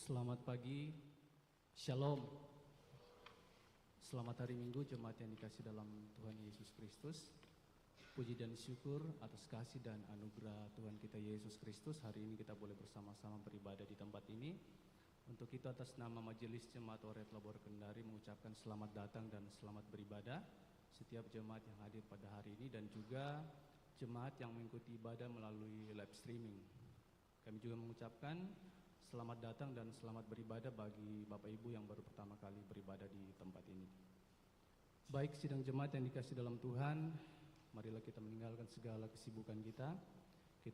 Selamat pagi, Shalom. Selamat hari Minggu jemaat yang dikasih dalam Tuhan Yesus Kristus. Puji dan syukur atas kasih dan anugerah Tuhan kita Yesus Kristus. Hari ini kita boleh bersama-sama beribadah di tempat ini. Untuk itu atas nama Majelis Jemaat Oret Labor Kendari mengucapkan selamat datang dan selamat beribadah setiap jemaat yang hadir pada hari ini dan juga jemaat yang mengikuti ibadah melalui live streaming. Kami juga mengucapkan selamat datang dan selamat beribadah bagi Bapak Ibu yang baru pertama kali beribadah di tempat ini. Baik sidang jemaat yang dikasih dalam Tuhan, marilah kita meninggalkan segala kesibukan kita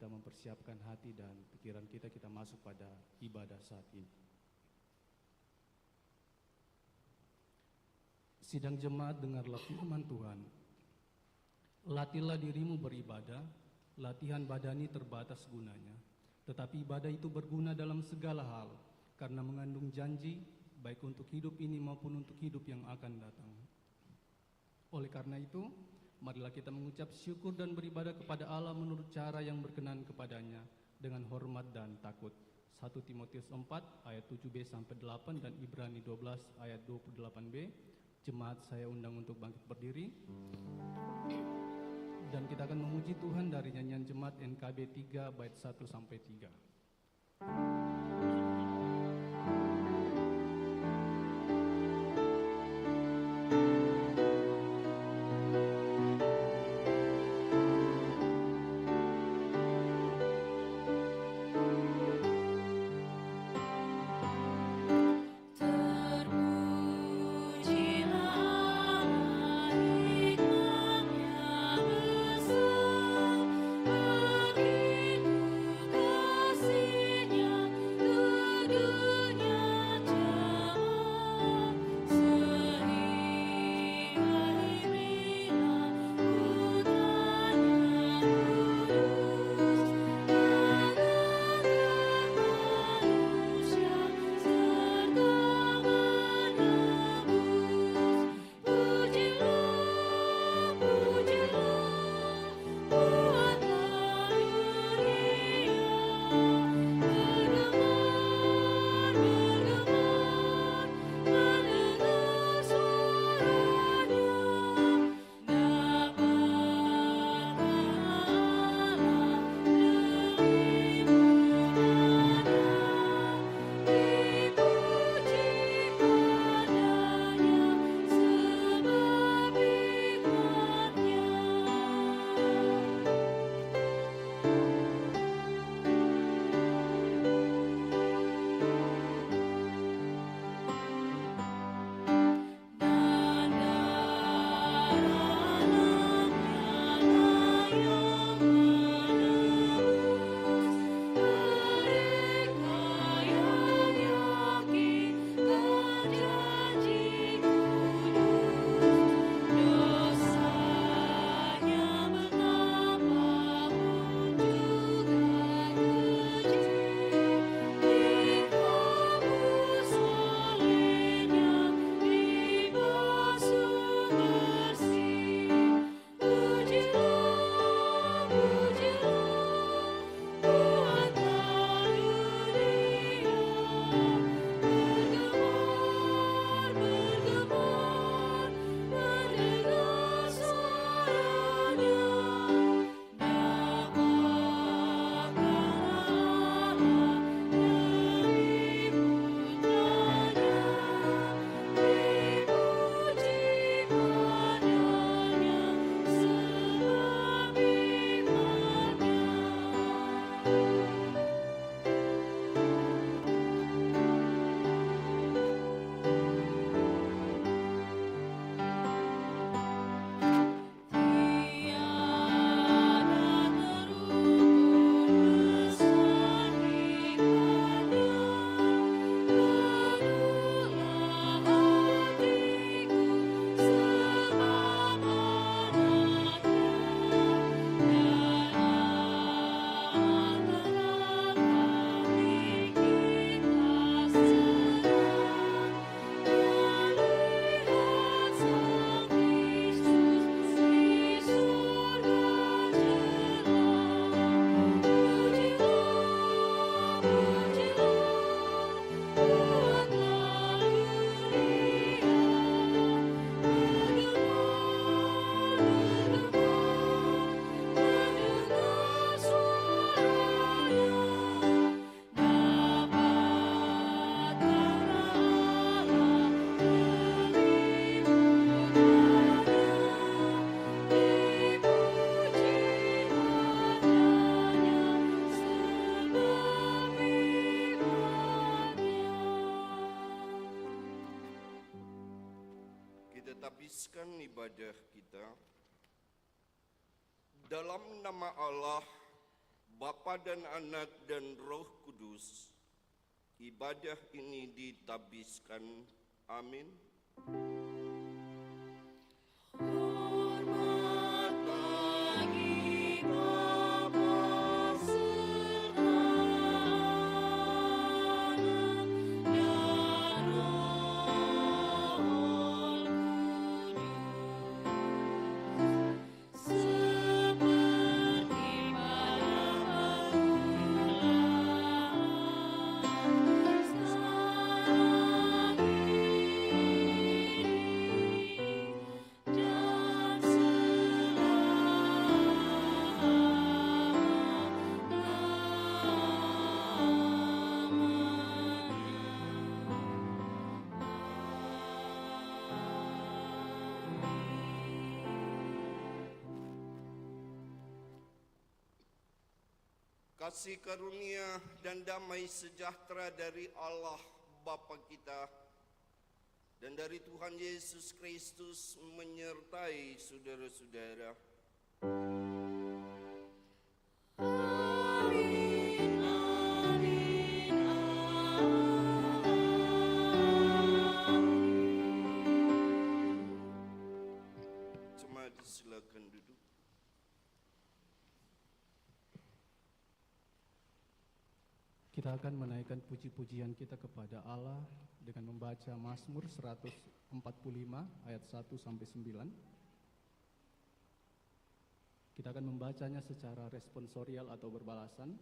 mempersiapkan hati dan pikiran kita masuk pada ibadah saat ini. Sidang jemaat, dengarlah firman Tuhan. Latihlah dirimu beribadah, latihan badani terbatas gunanya. Tetapi ibadah itu berguna dalam segala hal, karena mengandung janji, baik untuk hidup ini maupun untuk hidup yang akan datang. Oleh karena itu, marilah kita mengucap syukur dan beribadah kepada Allah menurut cara yang berkenan kepadanya, dengan hormat dan takut. 1 Timotius 4 ayat 7b sampai 8 dan Ibrani 12 ayat 28b. Jemaat saya undang untuk bangkit berdiri. Dan kita akan memuji Tuhan dari nyanyian jemaat NKB 3 bait 1 sampai 3. Begitu kasihnya habiskan ibadah kita. Dalam nama Allah, Bapa dan Anak dan Roh Kudus, ibadah ini ditabiskan. Amin. Kasih karunia dan damai sejahtera dari Allah Bapa kita dan dari Tuhan Yesus Kristus menyertai saudara-saudara. Amin, amin, amin. Jemaat silakan duduk. Kita akan menaikkan puji-pujian kita kepada Allah dengan membaca Mazmur 145 ayat 1 sampai 9. Kita akan membacanya secara responsorial atau berbalasan.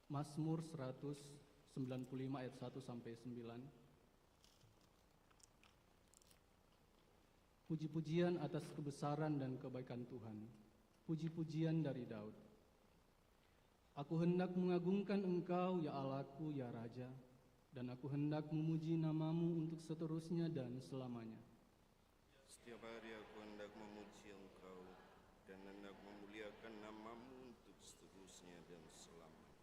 Mazmur 195 ayat 1 sampai 9. Puji-pujian atas kebesaran dan kebaikan Tuhan. Puji-pujian dari Daud. Aku hendak mengagungkan Engkau, ya Allahku, ya Raja, dan aku hendak memuji namamu untuk seterusnya dan selamanya. Setiap hari aku hendak memuji Engkau dan hendak memuliakan namamu untuk seterusnya dan selamanya.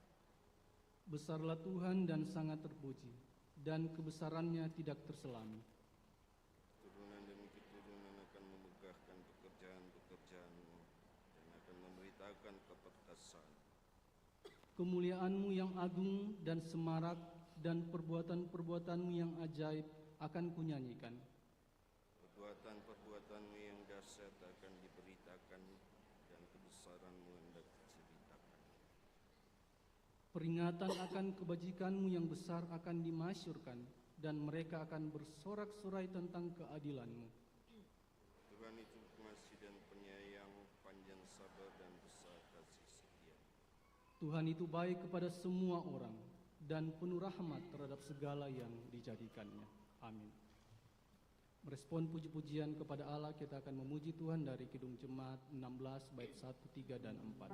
Besarlah Tuhan dan sangat terpuji, dan kebesarannya tidak terselami. Keturunan demi keturunan akan memegahkan pekerjaan-pekerjaanmu dan akan memberitakan keperkasaan. Kemuliaanmu yang agung dan semarak dan perbuatan-perbuatanmu yang ajaib akan kunyanyikan. Perbuatan-perbuatanmu yang dahsyat akan diberitakan dan kebesaranmu hendak diceritakan. Peringatan akan kebajikanmu yang besar akan dimasyurkan, dan mereka akan bersorak-sorai tentang keadilanmu. Tuhan itu pengasih dan penyayang, panjang sabar dan besar kasih setia. Tuhan itu baik kepada semua orang, dan penuh rahmat terhadap segala yang dijadikannya. Amin. Merespon puji-pujian kepada Allah, kita akan memuji Tuhan dari Kidung Jemaat 16 bait 1, 3, dan 4.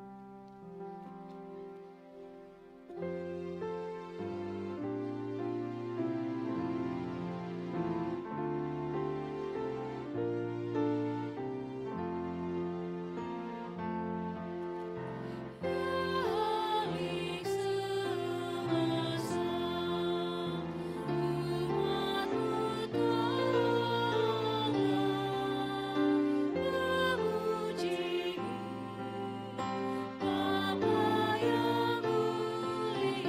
Bapa yang mulia.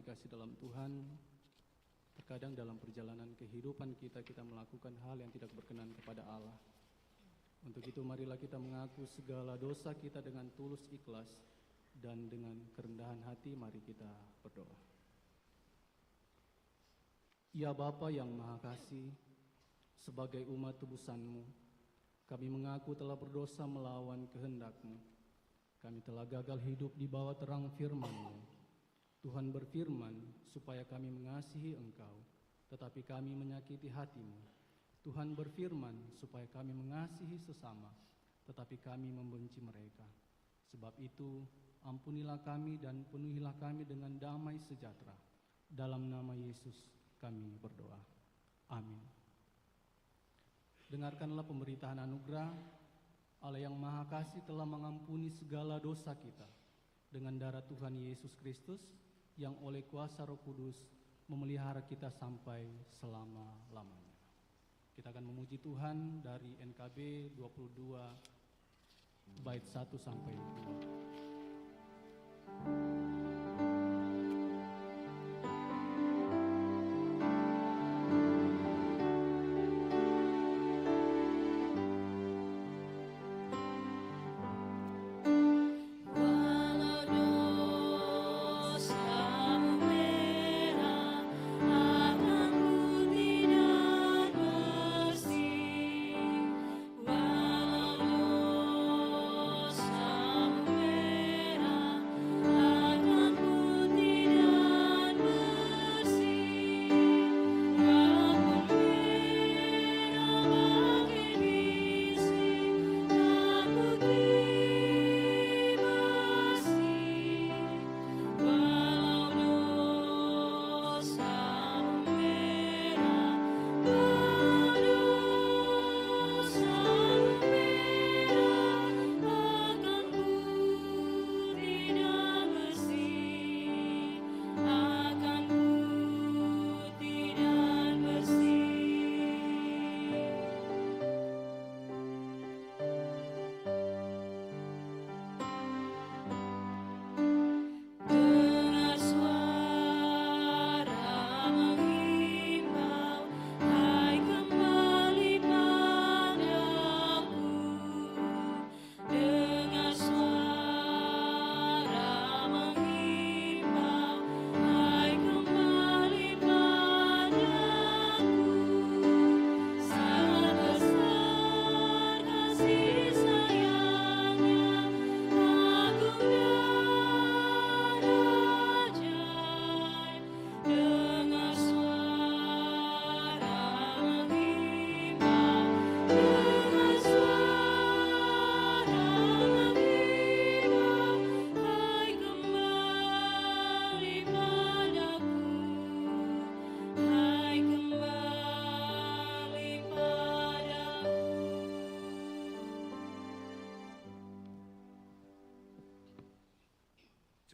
dikasih dalam Tuhan, terkadang dalam perjalanan kehidupan kita melakukan hal yang tidak berkenan kepada Allah. Untuk itu marilah kita mengaku segala dosa kita dengan tulus ikhlas, dan dengan kerendahan hati mari kita berdoa. Ya Bapa yang Maha Kasih, sebagai umat tebusan-Mu, kami mengaku telah berdosa melawan kehendak-Mu. Kami telah gagal hidup di bawah terang firman-Mu. Tuhan berfirman supaya kami mengasihi Engkau, tetapi kami menyakiti hati-Mu. Tuhan berfirman supaya kami mengasihi sesama, tetapi kami membenci mereka. Sebab itu, ampunilah kami dan penuhilah kami dengan damai sejahtera. Dalam nama Yesus kami berdoa. Amin. Dengarkanlah pemberitaan anugerah. Allah yang Maha Kasih telah mengampuni segala dosa kita dengan darah Tuhan Yesus Kristus yang oleh kuasa Roh Kudus memelihara kita sampai selama-lamanya. Kita akan memuji Tuhan dari NKB 22 bait 1 sampai 2.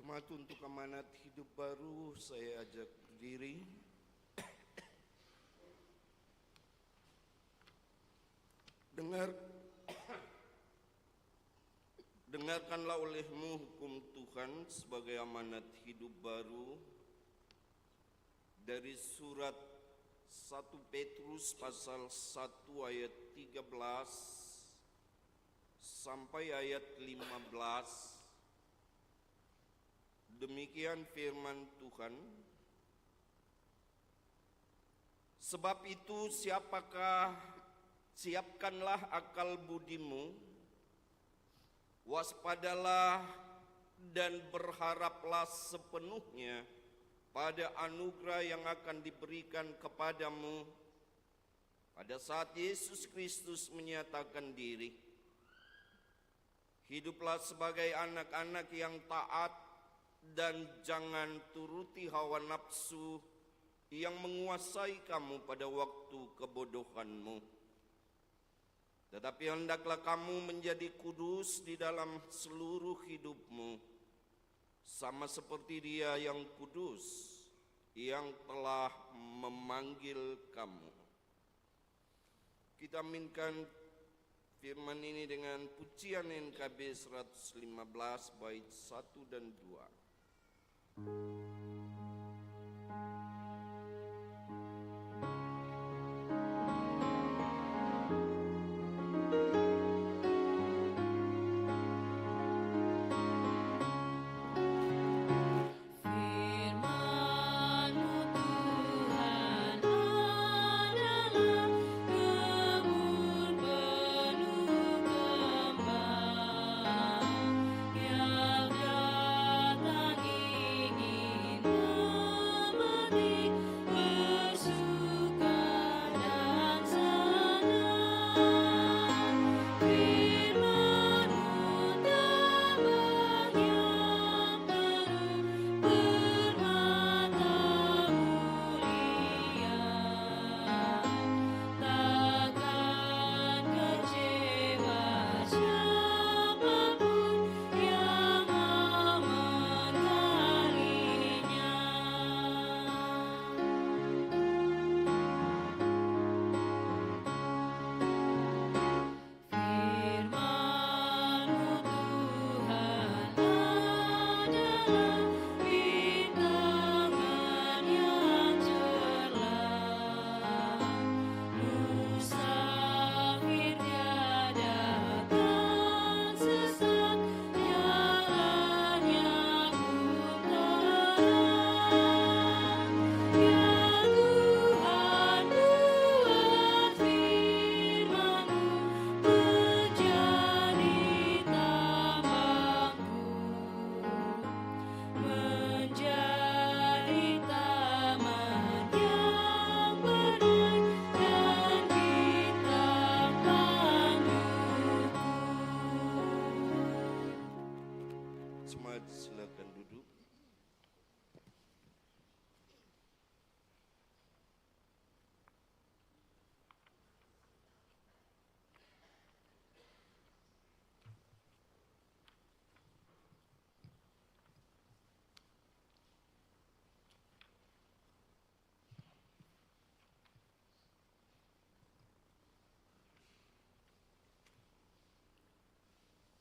Jemaat untuk amanat hidup baru, saya ajak berdiri. Dengarkanlah olehmu hukum Tuhan sebagai amanat hidup baru dari surat 1 Petrus pasal 1 ayat 13 sampai ayat 15. Demikian firman Tuhan. Sebab itu siapkanlah akal budimu, waspadalah dan berharaplah sepenuhnya pada anugerah yang akan diberikan kepadamu pada saat Yesus Kristus menyatakan diri. Hiduplah sebagai anak-anak yang taat dan jangan turuti hawa nafsu yang menguasai kamu pada waktu kebodohanmu. Tetapi hendaklah kamu menjadi kudus di dalam seluruh hidupmu, sama seperti Dia yang kudus, yang telah memanggil kamu. Kita aminkan firman ini dengan pujian NKB 115 bait 1 dan 2.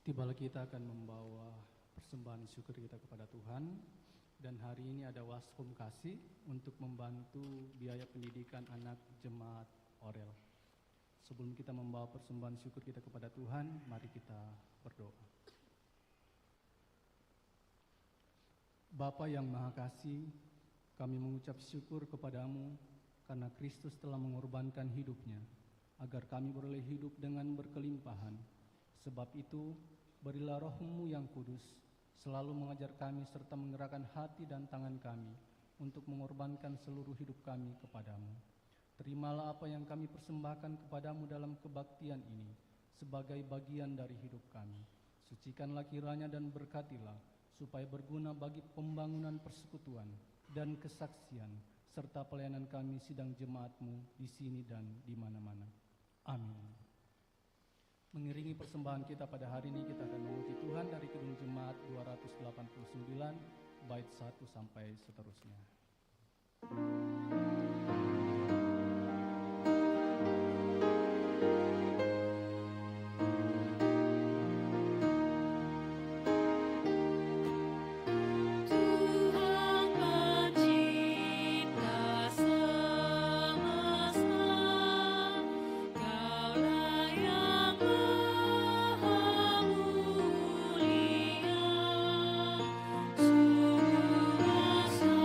Tibalah kita akan membawa persembahan syukur kita kepada Tuhan. Dan hari ini ada Waskom Kasih untuk membantu biaya pendidikan anak jemaat Orel. Sebelum kita membawa persembahan syukur kita kepada Tuhan, mari kita berdoa. Bapa yang Maha Kasih, kami mengucap syukur kepadamu karena Kristus telah mengorbankan hidupnya, agar kami beroleh hidup dengan berkelimpahan. Sebab itu, berilah Roh-Mu yang kudus, selalu mengajar kami serta menggerakkan hati dan tangan kami untuk mengorbankan seluruh hidup kami kepadamu. Terimalah apa yang kami persembahkan kepadamu dalam kebaktian ini sebagai bagian dari hidup kami. Sucikanlah kiranya dan berkatilah, supaya berguna bagi pembangunan persekutuan dan kesaksian, serta pelayanan kami sidang jemaat-Mu di sini dan di mana-mana. Amin. Mengiringi persembahan kita pada hari ini, kita akan memuji Tuhan dari Kidung Jemaat 289, bait 1 sampai seterusnya. Sungguh rasa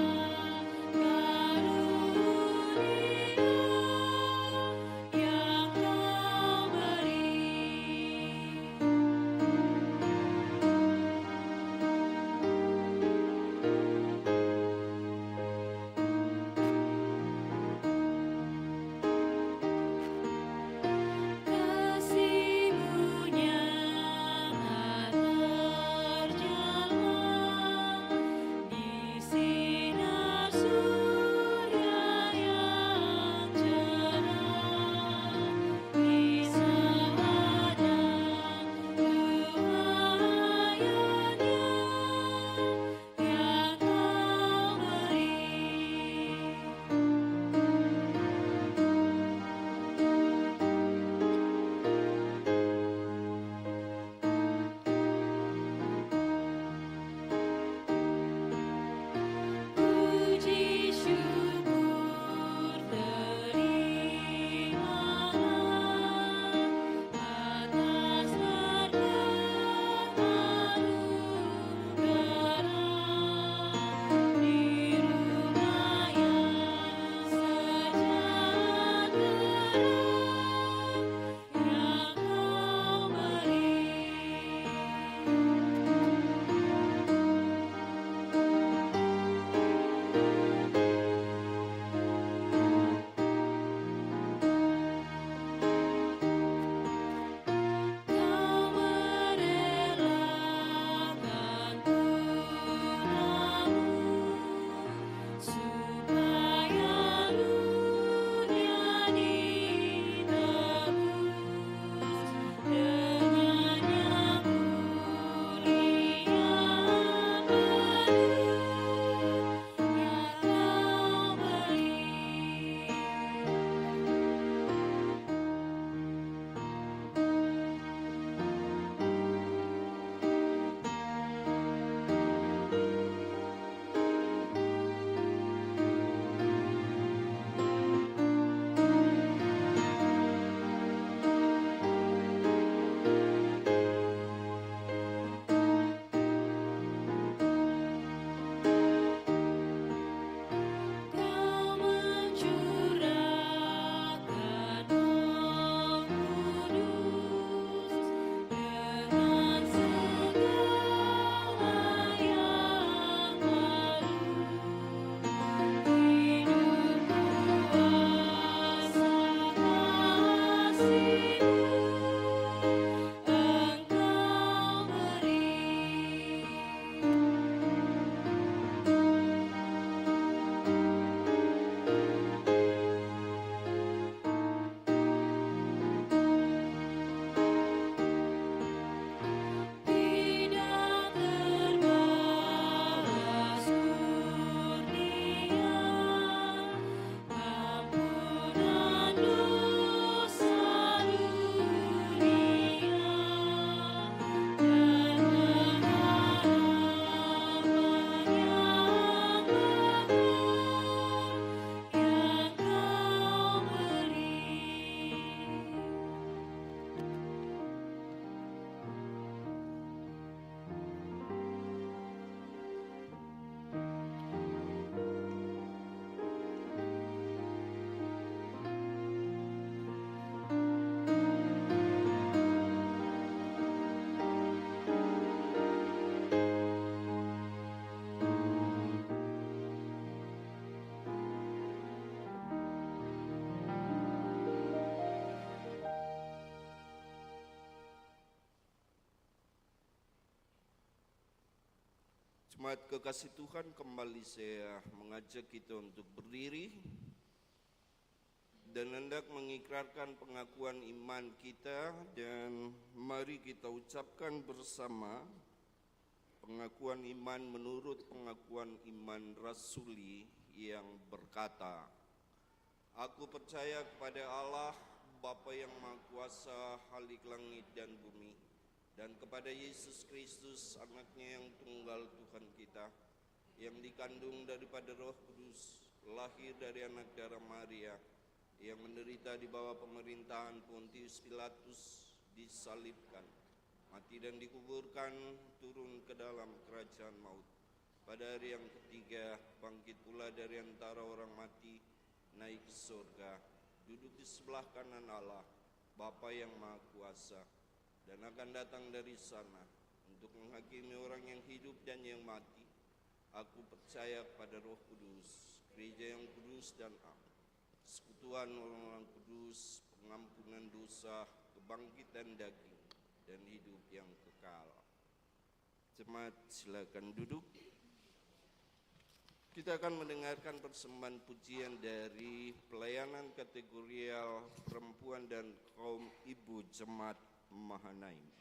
Jemaat kekasih Tuhan, kembali saya mengajak kita untuk berdiri dan hendak mengikrarkan pengakuan iman kita, dan mari kita ucapkan bersama pengakuan iman menurut pengakuan iman rasuli yang berkata, Aku percaya kepada Allah, Bapa yang Maha Kuasa, Khalik langit dan bumi, dan kepada Yesus Kristus, anaknya yang tunggal Tuhan kita, yang dikandung daripada Roh Kudus, lahir dari anak darah Maria, yang menderita di bawah pemerintahan Pontius Pilatus, disalibkan, mati dan dikuburkan, turun ke dalam kerajaan maut. Pada hari yang ketiga, bangkit pula dari antara orang mati, naik ke surga, duduk di sebelah kanan Allah, Bapa yang Maha Kuasa, dan akan datang dari sana untuk menghakimi orang yang hidup dan yang mati. Aku percaya pada Roh Kudus, gereja yang kudus dan am, persekutuan orang-orang kudus, pengampunan dosa, kebangkitan daging, dan hidup yang kekal. Jemaat, silakan duduk. Kita akan mendengarkan persembahan pujian dari pelayanan kategorial perempuan dan kaum ibu jemaat Mahanaim.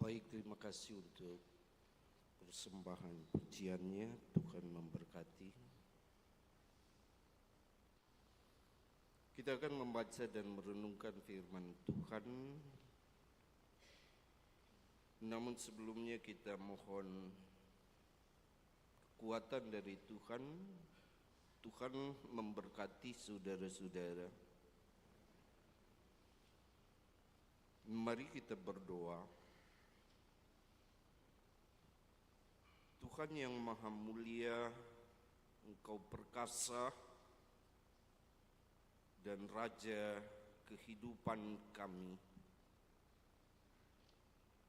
Baik, terima kasih untuk persembahan pujiannya. Tuhan memberkati. Kita akan membaca dan merenungkan firman Tuhan. Namun sebelumnya kita mohon kekuatan dari Tuhan. Tuhan memberkati saudara-saudara. Mari kita berdoa. Tuhan yang maha mulia, Engkau perkasa dan Raja kehidupan kami.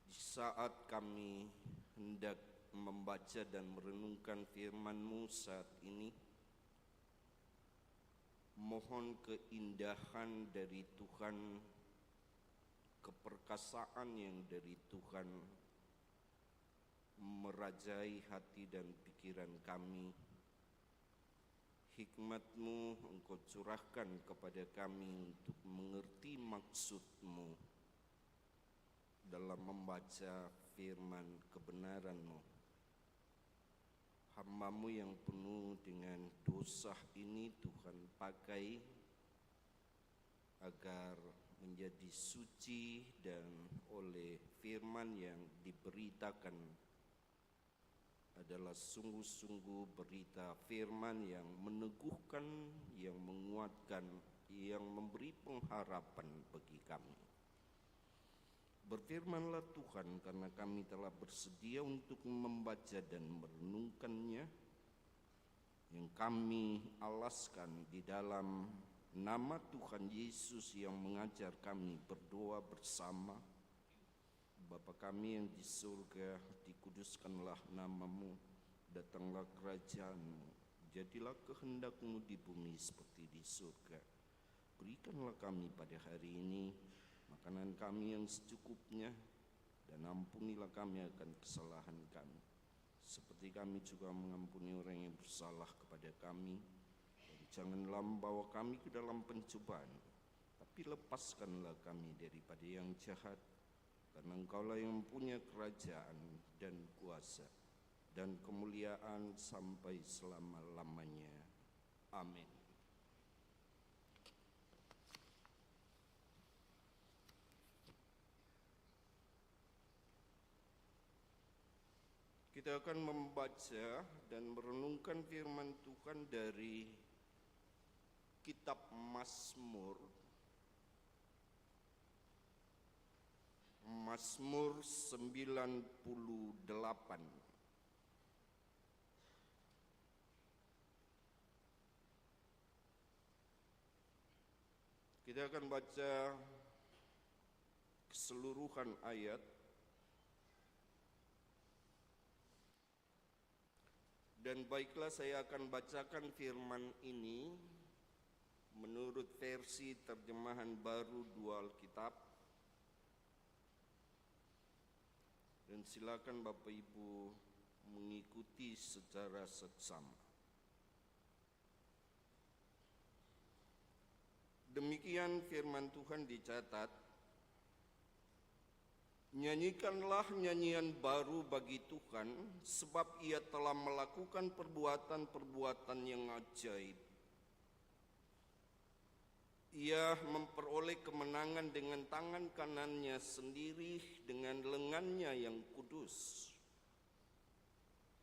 Di saat kami hendak membaca dan merenungkan firman-Mu saat ini, mohon keindahan dari Tuhan, keperkasaan yang dari Tuhan merajai hati dan pikiran kami. Hikmat-Mu Engkau curahkan kepada kami untuk mengerti maksud-Mu dalam membaca firman kebenaran-Mu. Hamba-Mu yang penuh dengan dosa ini Tuhan pakai agar menjadi suci, dan oleh firman yang diberitakan adalah sungguh-sungguh berita firman yang meneguhkan, yang menguatkan, yang memberi pengharapan bagi kami. Berfirmanlah Tuhan, karena kami telah bersedia untuk membaca dan merenungkannya, yang kami alaskan di dalam nama Tuhan Yesus yang mengajar kami berdoa bersama. Bapa kami yang di surga, dikuduskanlah nama-Mu, datanglah kerajaan-Mu, jadilah kehendak-Mu di bumi seperti di surga. Berikanlah kami pada hari ini makanan kami yang secukupnya, dan ampunilah kami akan kesalahan kami, seperti kami juga mengampuni orang yang bersalah kepada kami. Dan janganlah membawa kami ke dalam pencobaan, tapi lepaskanlah kami daripada yang jahat. Karena Engkaulah yang mempunyai kerajaan dan kuasa dan kemuliaan sampai selama-lamanya. Amin. Kita akan membaca dan merenungkan firman Tuhan dari kitab Mazmur. Mazmur 98. Kita akan baca keseluruhan ayat. Dan baiklah, saya akan bacakan firman ini menurut versi terjemahan baru dua Alkitab. Dan silakan Bapak Ibu mengikuti secara seksama. Demikian firman Tuhan dicatat. Nyanyikanlah nyanyian baru bagi Tuhan, sebab Ia telah melakukan perbuatan-perbuatan yang ajaib. Ia memperoleh kemenangan dengan tangan kanannya sendiri, dengan lengannya yang kudus.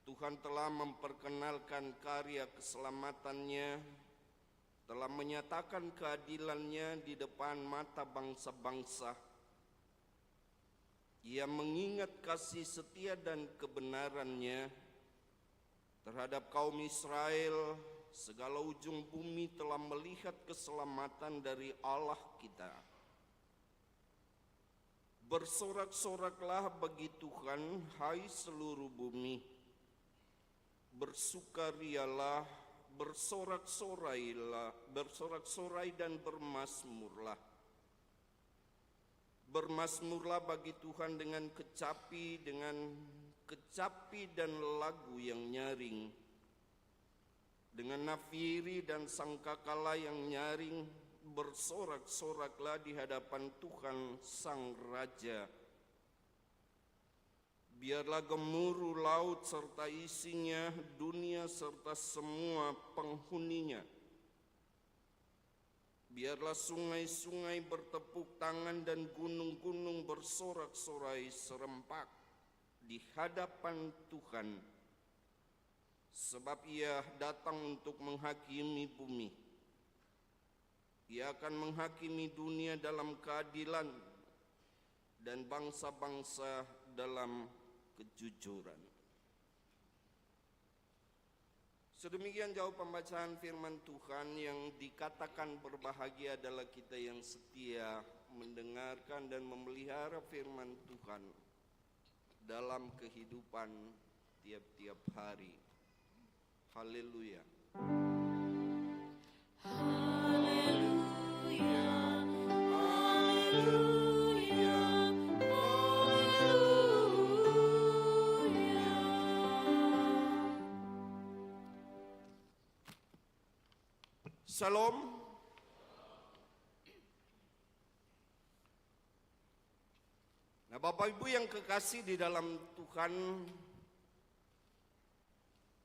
Tuhan telah memperkenalkan karya keselamatannya, telah menyatakan keadilannya di depan mata bangsa-bangsa. Ia mengingat kasih setia dan kebenarannya terhadap kaum Israel. Segala ujung bumi telah melihat keselamatan dari Allah kita. Bersorak-soraklah bagi Tuhan, hai seluruh bumi. Bersukarialah, bersorak-sorai dan bermasmurlah. Bermasmurlah bagi Tuhan dengan kecapi dan lagu yang nyaring. Dengan nafiri dan sangkakala yang nyaring, bersorak-soraklah di hadapan Tuhan Sang Raja. Biarlah gemuruh laut serta isinya, dunia serta semua penghuninya. Biarlah sungai-sungai bertepuk tangan dan gunung-gunung bersorak-sorai serempak di hadapan Tuhan. Sebab Ia datang untuk menghakimi bumi. Ia akan menghakimi dunia dalam keadilan dan bangsa-bangsa dalam kejujuran. Sedemikian jauh pembacaan firman Tuhan. Yang dikatakan berbahagia adalah kita yang setia mendengarkan dan memelihara firman Tuhan dalam kehidupan tiap-tiap hari. Haleluya. Haleluya, haleluya, haleluya. Salam. Nah, Bapak Ibu yang kekasih di dalam Tuhan,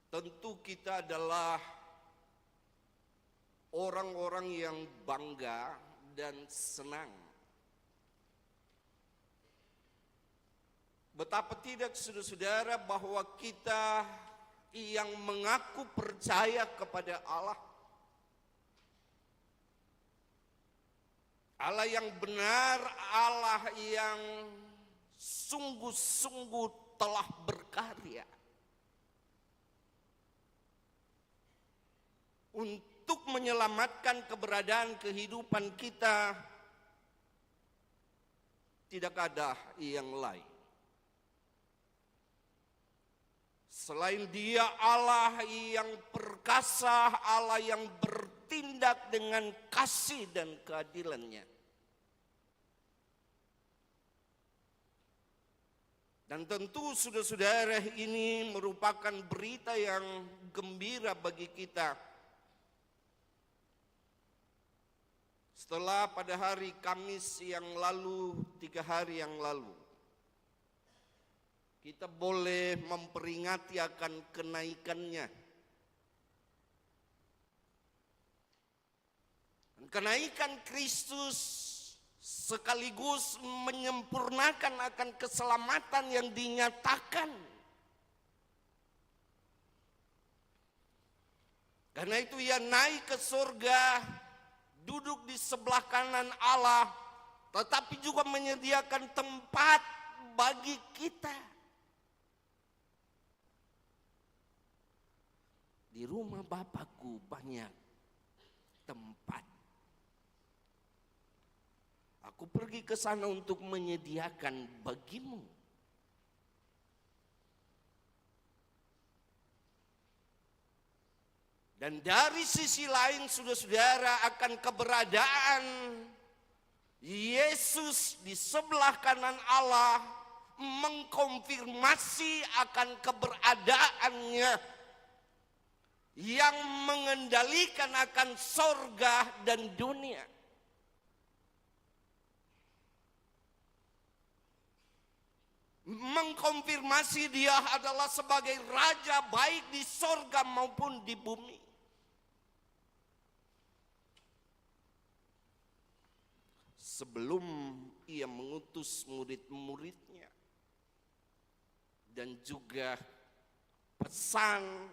tentu kita adalah orang-orang yang bangga dan senang. Betapa tidak saudara-saudara bahwa kita yang mengaku percaya kepada Allah, Allah yang benar, Allah yang sungguh-sungguh telah berkarya untuk menyelamatkan keberadaan kehidupan kita. Tidak ada yang lain selain Dia, Allah yang perkasa, Allah yang bertindak dengan kasih dan keadilannya. Dan tentu saudara-saudara, ini merupakan berita yang gembira bagi kita. Setelah pada hari Kamis yang lalu, 3 hari yang lalu, kita boleh memperingati akan kenaikannya. Kenaikan Kristus sekaligus menyempurnakan akan keselamatan yang dinyatakan. Karena itu Ia naik ke surga, duduk di sebelah kanan Allah, tetapi juga menyediakan tempat bagi kita. Di rumah Bapakku banyak tempat. Aku pergi ke sana untuk menyediakan bagimu. Dan dari sisi lain, saudara-saudara, akan keberadaan Yesus di sebelah kanan Allah mengkonfirmasi akan keberadaannya yang mengendalikan akan sorga dan dunia. Mengkonfirmasi Dia adalah sebagai Raja baik di sorga maupun di bumi. Sebelum Ia mengutus murid-muridnya, dan juga pesan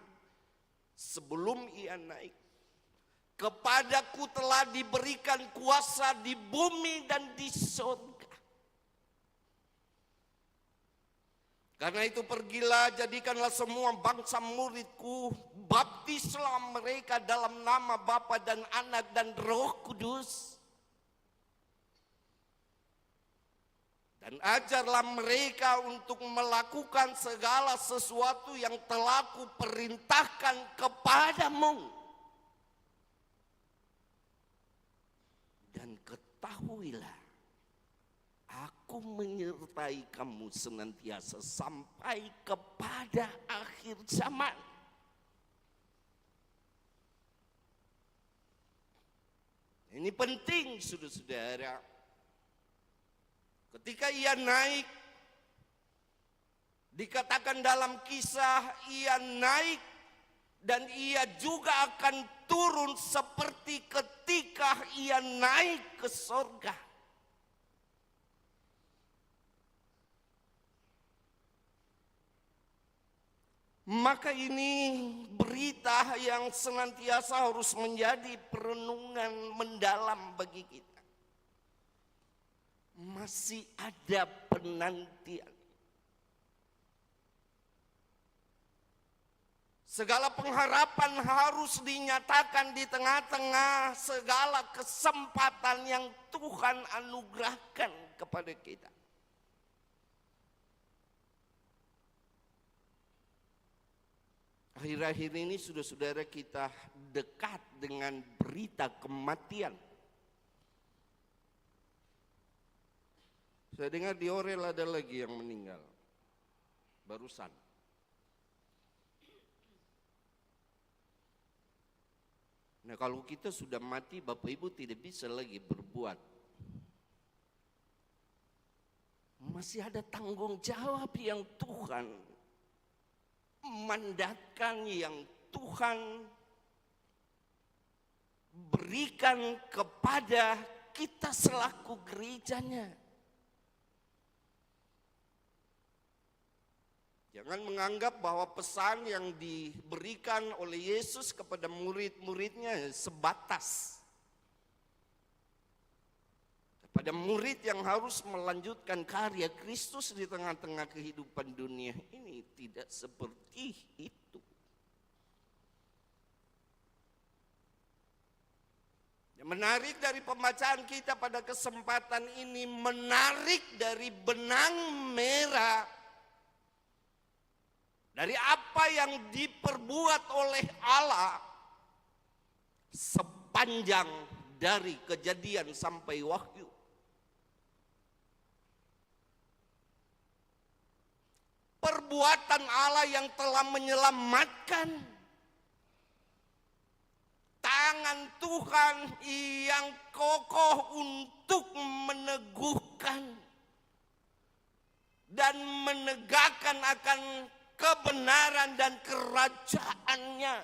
sebelum Ia naik, kepadaku telah diberikan kuasa di bumi dan di surga. Karena itu pergilah, jadikanlah semua bangsa muridku, baptislah mereka dalam nama Bapa dan Anak dan Roh Kudus. Dan ajarlah mereka untuk melakukan segala sesuatu yang telah kuperintahkan kepadamu. Dan ketahuilah, aku menyertai kamu senantiasa sampai kepada akhir zaman. Ini penting, saudara-saudara. Ketika Ia naik Dikatakan dalam Kisah, ia naik dan ia juga akan turun seperti ketika ia naik ke sorga. Maka ini berita yang senantiasa harus menjadi perenungan mendalam bagi kita. Masih ada penantian. Segala pengharapan harus dinyatakan di tengah-tengah segala kesempatan yang Tuhan anugerahkan kepada kita. Akhir-akhir ini saudara-saudara kita dekat dengan berita kematian. Saya dengar di Orel ada lagi yang meninggal. Barusan. Nah, kalau kita sudah mati, Bapak Ibu tidak bisa lagi berbuat. Masih ada tanggung jawab yang Tuhan mandatkan, yang Tuhan berikan kepada kita selaku gerejanya. Jangan menganggap bahwa pesan yang diberikan oleh Yesus kepada murid-muridnya sebatas. Pada murid yang harus melanjutkan karya Kristus di tengah-tengah kehidupan dunia ini tidak seperti itu. Yang menarik dari pembacaan kita pada kesempatan ini, menarik dari benang merah dari apa yang diperbuat oleh Allah sepanjang dari Kejadian sampai Wahyu. Perbuatan Allah yang telah menyelamatkan, tangan Tuhan yang kokoh untuk meneguhkan dan menegakkan akan kebenaran dan kerajaannya.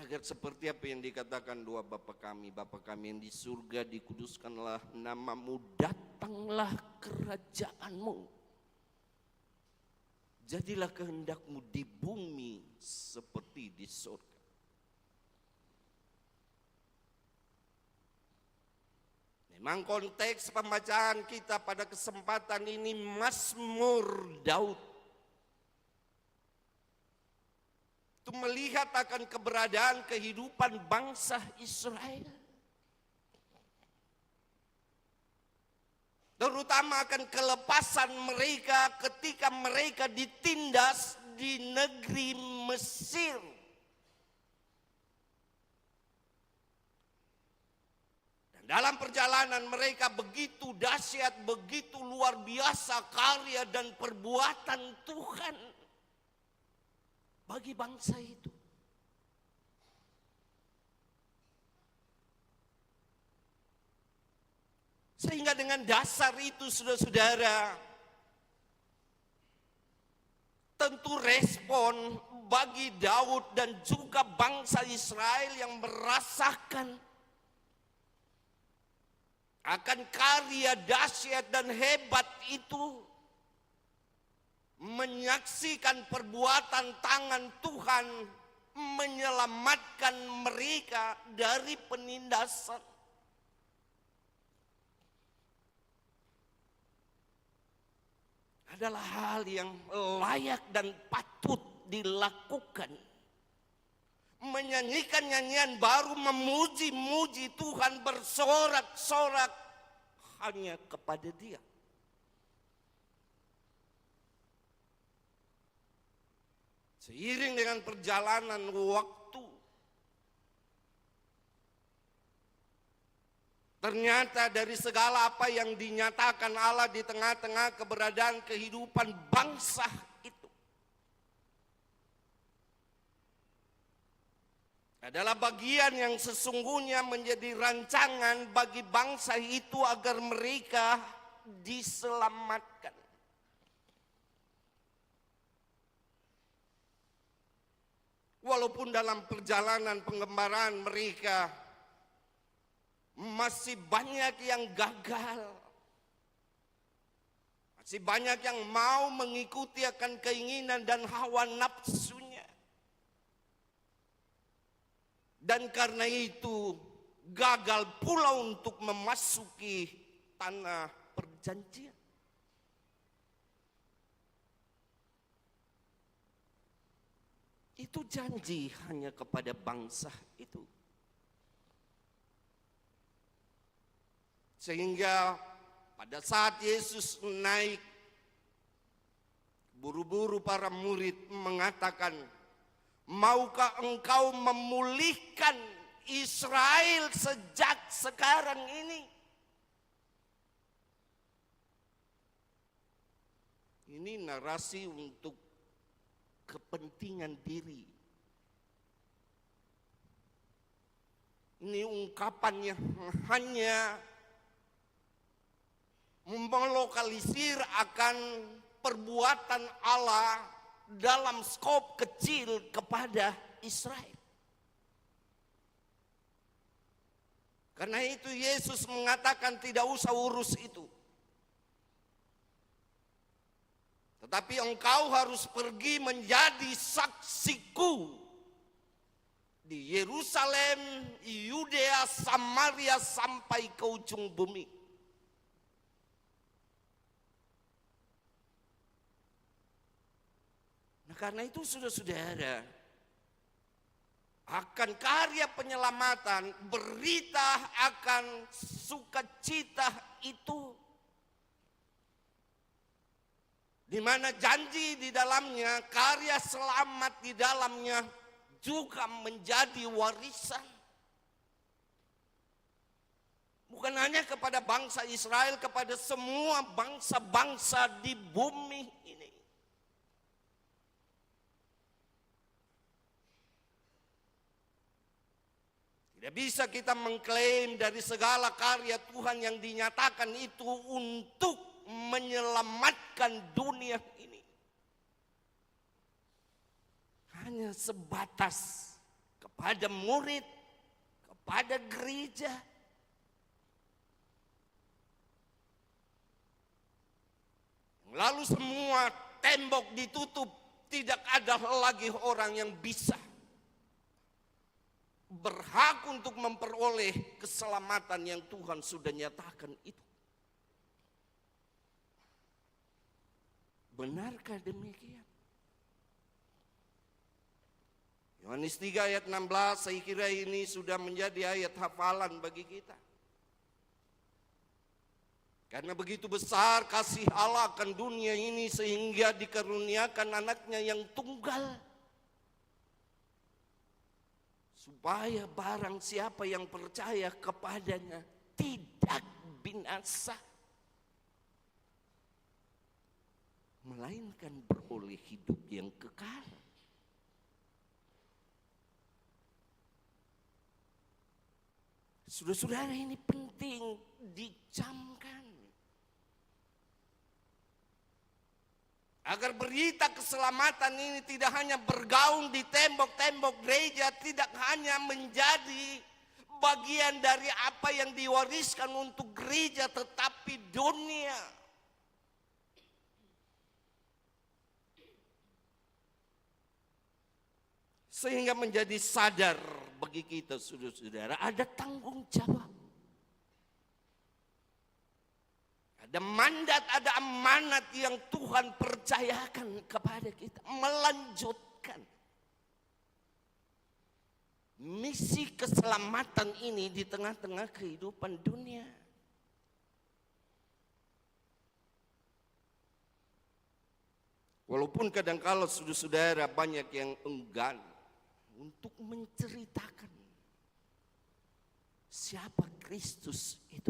Agar seperti apa yang dikatakan doa Bapa kami yang di surga, dikuduskanlah namamu, datanglah kerajaanmu. Jadilah kehendakmu di bumi seperti di surga. Memang konteks pembacaan kita pada kesempatan ini Mazmur Daud. Itu melihat akan keberadaan kehidupan bangsa Israel. Terutama akan kelepasan mereka ketika mereka ditindas di negeri Mesir. Dan dalam perjalanan mereka begitu dahsyat, begitu luar biasa karya dan perbuatan Tuhan bagi bangsa itu. Sehingga dengan dasar itu saudara-saudara, tentu respon bagi Daud dan juga bangsa Israel yang merasakan akan karya dahsyat dan hebat itu, menyaksikan perbuatan tangan Tuhan menyelamatkan mereka dari penindasan. Adalah hal yang layak dan patut dilakukan. Menyanyikan nyanyian baru, memuji-muji Tuhan, bersorak-sorak hanya kepada Dia. Seiring dengan perjalanan waktu, ternyata dari segala apa yang dinyatakan Allah di tengah-tengah keberadaan kehidupan bangsa itu, adalah bagian yang sesungguhnya menjadi rancangan bagi bangsa itu agar mereka diselamatkan. Walaupun dalam perjalanan pengembaraan mereka masih banyak yang gagal. Masih banyak yang mau mengikuti akan keinginan dan hawa nafsunya. Dan karena itu gagal pula untuk memasuki tanah perjanjian. Itu janji hanya kepada bangsa itu. Sehingga pada saat Yesus naik, buru-buru para murid mengatakan, maukah engkau memulihkan Israel sejak sekarang ini? Ini narasi untuk kepentingan diri. Ini ungkapan yang hanya melokalisir akan perbuatan Allah dalam skop kecil kepada Israel. Karena itu Yesus mengatakan tidak usah urus itu. Tetapi engkau harus pergi menjadi saksiku di Yerusalem, Yudea, Samaria sampai ke ujung bumi. Nah, karena itu saudara-saudara, akan karya penyelamatan, berita akan sukacita itu, di mana janji di dalamnya, karya selamat di dalamnya juga menjadi warisan. Bukan hanya kepada bangsa Israel, kepada semua bangsa-bangsa di bumi ini. Tidak bisa kita mengklaim dari segala karya Tuhan yang dinyatakan itu untuk menyelamatkan dunia ini. Hanya sebatas kepada murid, kepada gereja. Lalu semua tembok ditutup, tidak ada lagi orang yang bisa berhak untuk memperoleh keselamatan yang Tuhan sudah nyatakan itu. Benarkah demikian? Yohanes 3 ayat 16, saya kira ini sudah menjadi ayat hafalan bagi kita. Karena begitu besar kasih Allah akan dunia ini sehingga dikaruniakan anaknya yang tunggal. Supaya barang siapa yang percaya kepadanya tidak binasa, melainkan beroleh hidup yang kekal. Saudara-saudara, ini penting dicamkan. Agar berita keselamatan ini tidak hanya bergaung di tembok-tembok gereja, tidak hanya menjadi bagian dari apa yang diwariskan untuk gereja, tetapi dunia. Sehingga menjadi sadar bagi kita saudara-saudara, ada tanggung jawab. Ada mandat, ada amanat yang Tuhan percayakan kepada kita. Melanjutkan misi keselamatan ini di tengah-tengah kehidupan dunia. Walaupun kadang-kala saudara-saudara banyak yang enggan untuk menceritakan siapa Kristus itu.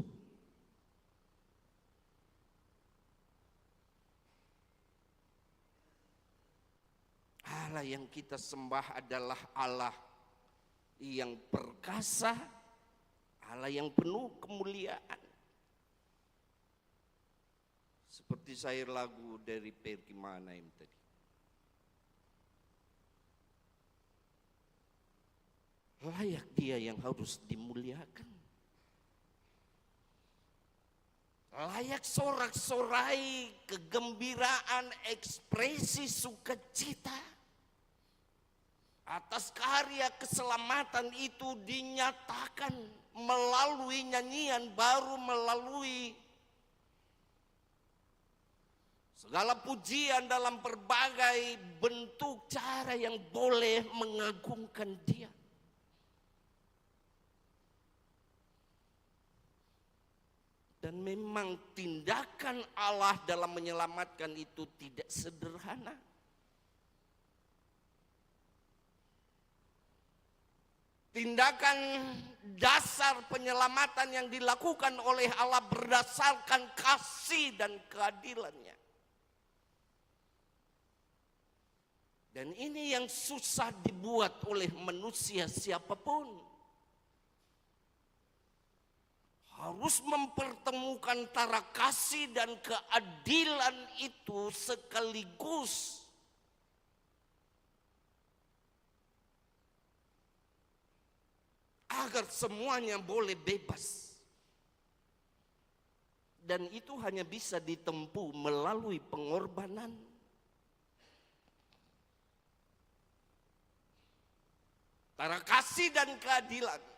Allah yang kita sembah adalah Allah yang perkasa, Allah yang penuh kemuliaan. Seperti syair lagu dari Perky Manaim tadi. Layak dia yang harus dimuliakan. Layak sorak-sorai kegembiraan, ekspresi sukacita. Atas karya keselamatan itu dinyatakan melalui nyanyian baru, melalui segala pujian dalam berbagai bentuk cara yang boleh mengagungkan Dia. Dan memang tindakan Allah dalam menyelamatkan itu tidak sederhana. Tindakan dasar penyelamatan yang dilakukan oleh Allah berdasarkan kasih dan keadilannya. Dan ini yang susah dibuat oleh manusia siapapun. Harus mempertemukan antara kasih dan keadilan itu sekaligus. Agar semuanya boleh bebas. Dan itu hanya bisa ditempuh melalui pengorbanan. Antara kasih dan keadilan.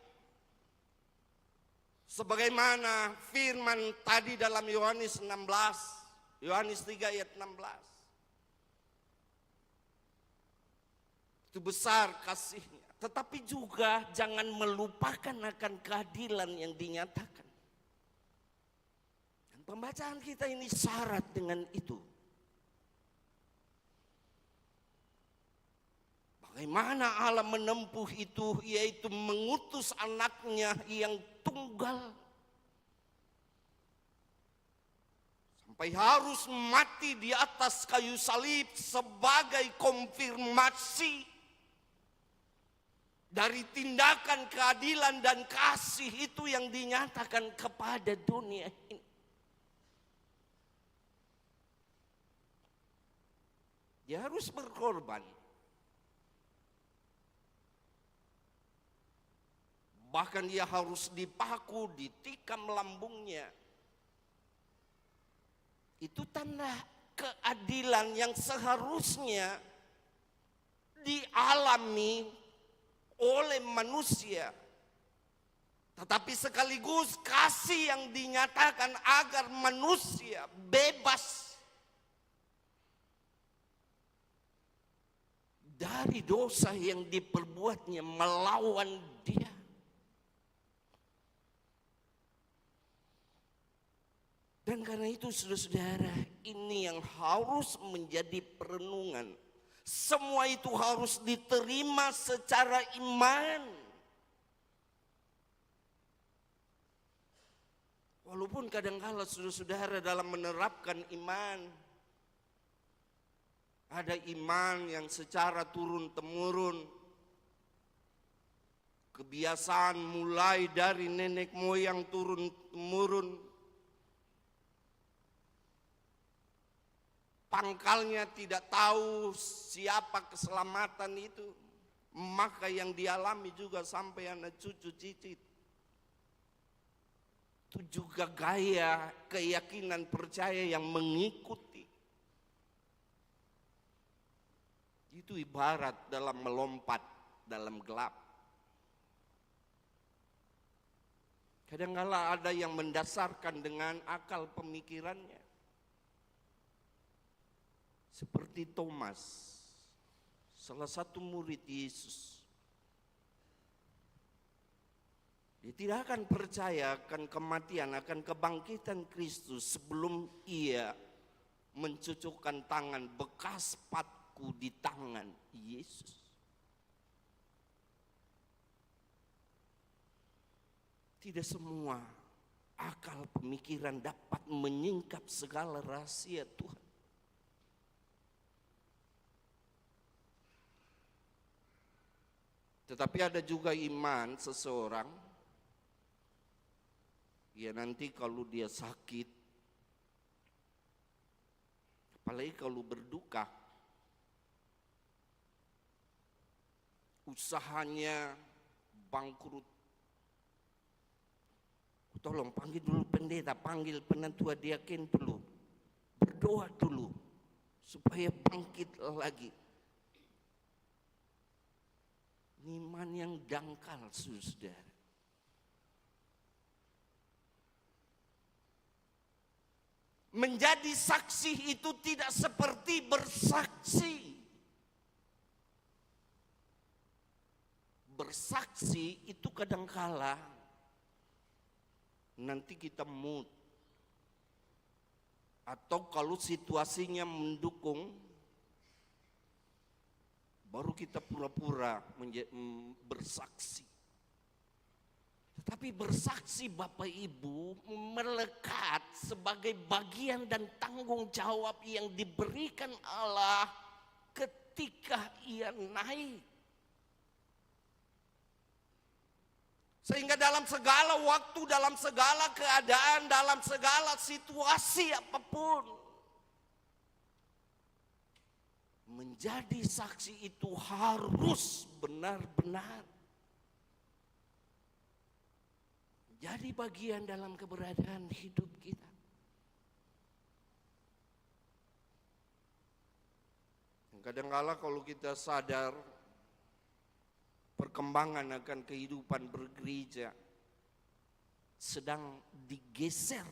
Sebagaimana firman tadi dalam Yohanes 16, Yohanes 3 ayat 16. Itu besar kasihnya. Tetapi juga jangan melupakan akan keadilan yang dinyatakan. Dan pembacaan kita ini syarat dengan itu. Bagaimana Allah menempuh itu, yaitu mengutus anaknya yang tunggal. Sampai harus mati di atas kayu salib sebagai konfirmasi dari tindakan keadilan dan kasih itu yang dinyatakan kepada dunia ini. Dia harus berkorban. Bahkan dia harus dipaku, ditikam lambungnya. Itu tanda keadilan yang seharusnya dialami oleh manusia. Tetapi sekaligus kasih yang dinyatakan agar manusia bebas dari dosa yang diperbuatnya melawan Dia. Dan karena itu saudara-saudara, ini yang harus menjadi perenungan. Semua itu harus diterima secara iman. Walaupun kadang-kala saudara-saudara dalam menerapkan iman, ada iman yang secara turun-temurun. Kebiasaan mulai dari nenek moyang turun-temurun. Pangkalnya tidak tahu siapa keselamatan itu. Maka yang dialami juga sampai anak cucu cicit. Itu juga gaya keyakinan percaya yang mengikuti. Itu ibarat dalam melompat dalam gelap. Kadang-kala ada yang mendasarkan dengan akal pemikirannya. Seperti Thomas, salah satu murid Yesus. Dia tidak akan percaya akan kematian, akan kebangkitan Kristus sebelum ia mencucukkan tangan bekas patku di tangan Yesus. Tidak semua akal pemikiran dapat menyingkap segala rahasia Tuhan. Tetapi ada juga iman seseorang, ya nanti kalau dia sakit, Apalagi kalau berduka, usahanya bangkrut. Tolong panggil dulu pendeta, panggil penentua diaken dulu. Berdoa dulu supaya bangkit lagi. Iman yang dangkal, saudara. Menjadi saksi itu tidak seperti bersaksi. Bersaksi itu kadangkala nanti kita mood. Atau kalau situasinya mendukung, baru kita pura-pura bersaksi. Tetapi bersaksi Bapak Ibu melekat sebagai bagian dan tanggung jawab yang diberikan Allah ketika ia naik. Sehingga dalam segala waktu, dalam segala keadaan, dalam segala situasi apapun, menjadi saksi itu harus benar-benar jadi bagian dalam keberadaan hidup kita. Kadang-kala kalau kita sadar perkembangan akan kehidupan bergereja sedang digeser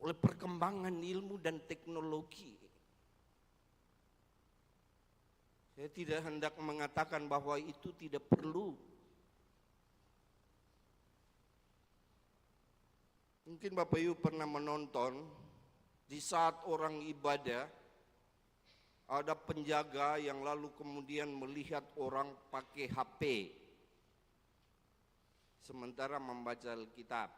oleh perkembangan ilmu dan teknologi. Saya tidak hendak mengatakan bahwa itu tidak perlu. Mungkin Bapak Ibu pernah menonton di saat orang ibadah, ada penjaga yang lalu kemudian melihat orang pakai HP sementara membaca Alkitab.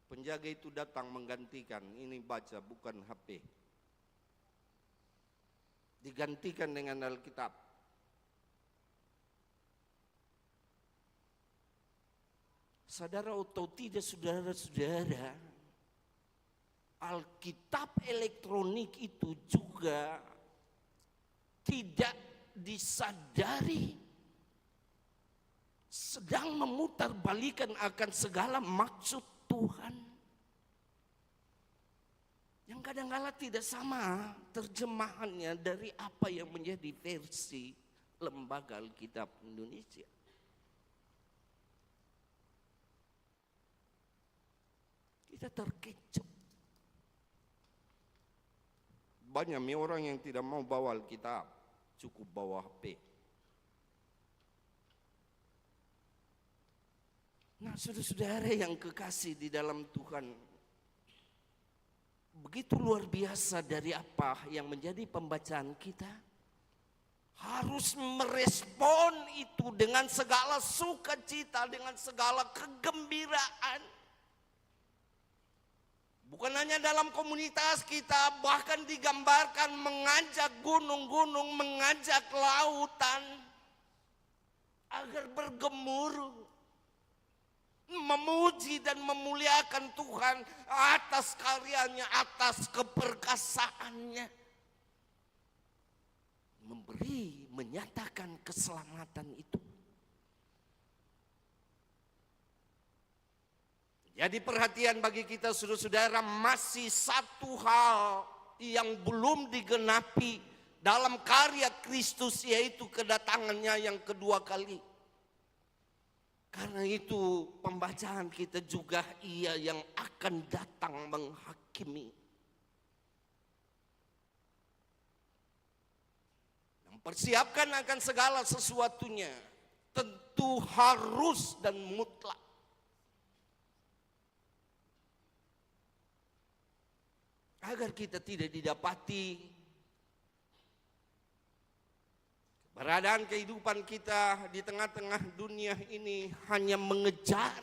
Penjaga itu datang menggantikan, ini baca bukan HP. Digantikan dengan Alkitab. Saudara atau tidak saudara-saudara, Alkitab elektronik itu juga tidak disadari sedang memutarbalikkan akan segala maksud Tuhan. Yang kadang-kala tidak sama terjemahannya dari apa yang menjadi versi Lembaga Alkitab Indonesia. Kita terkecoh. Banyak orang yang tidak mau bawa Alkitab, cukup bawa HP. Nah, saudara-saudara yang kekasih di dalam Tuhan, begitu luar biasa dari apa yang menjadi pembacaan kita. Harus merespon itu dengan segala sukacita, dengan segala kegembiraan. Bukan hanya dalam komunitas kita, bahkan digambarkan mengajak gunung-gunung, mengajak lautan agar bergemuruh, memuji dan memuliakan Tuhan atas karyanya, atas keperkasaannya, memberi, menyatakan keselamatan itu. Jadi perhatian bagi kita saudara-saudara, masih satu hal yang belum digenapi dalam karya Kristus, yaitu kedatangannya yang kedua kali. Karena itu pembacaan kita juga Ia yang akan datang menghakimi. Mempersiapkan akan segala sesuatunya, tentu harus dan mutlak. Agar kita tidak didapati keberadaan kehidupan kita di tengah-tengah dunia ini hanya mengejar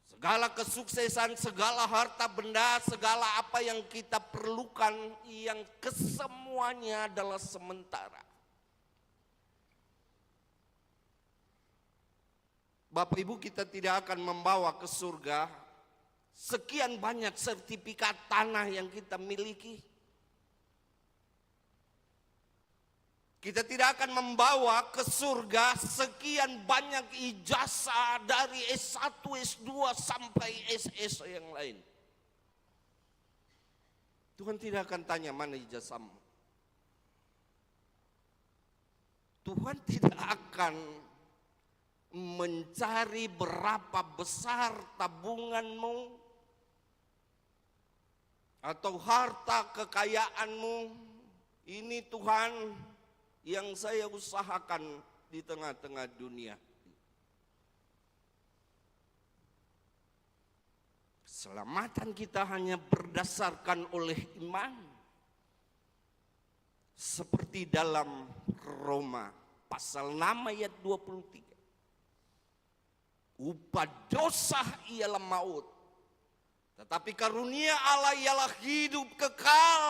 segala kesuksesan, segala harta benda, segala apa yang kita perlukan, yang kesemuanya adalah sementara. Bapak Ibu, kita tidak akan membawa ke surga sekian banyak sertifikat tanah yang kita miliki. Kita tidak akan membawa ke surga sekian banyak ijazah dari S1, S2 sampai SS yang lain. Tuhan tidak akan tanya mana ijazahmu. Tuhan tidak akan mencari berapa besar tabunganmu atau harta kekayaanmu. Ini Tuhan yang saya usahakan di tengah-tengah dunia. Keselamatan kita hanya berdasarkan oleh iman. Seperti dalam Roma pasal 6 ayat 23. Upah dosa ialah maut, tetapi karunia Allah ialah hidup kekal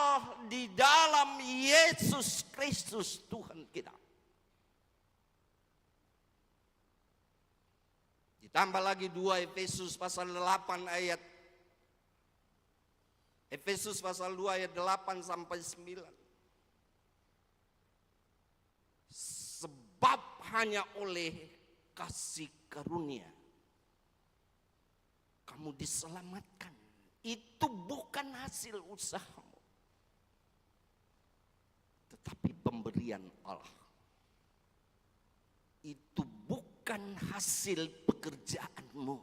di dalam Yesus Kristus Tuhan kita. Ditambah lagi 2 Efesus pasal 8 ayat Efesus pasal 2 ayat 8 sampai 9. Sebab hanya oleh kasih karunia kamu diselamatkan. Itu bukan hasil usahamu, tetapi pemberian Allah. Itu bukan hasil pekerjaanmu.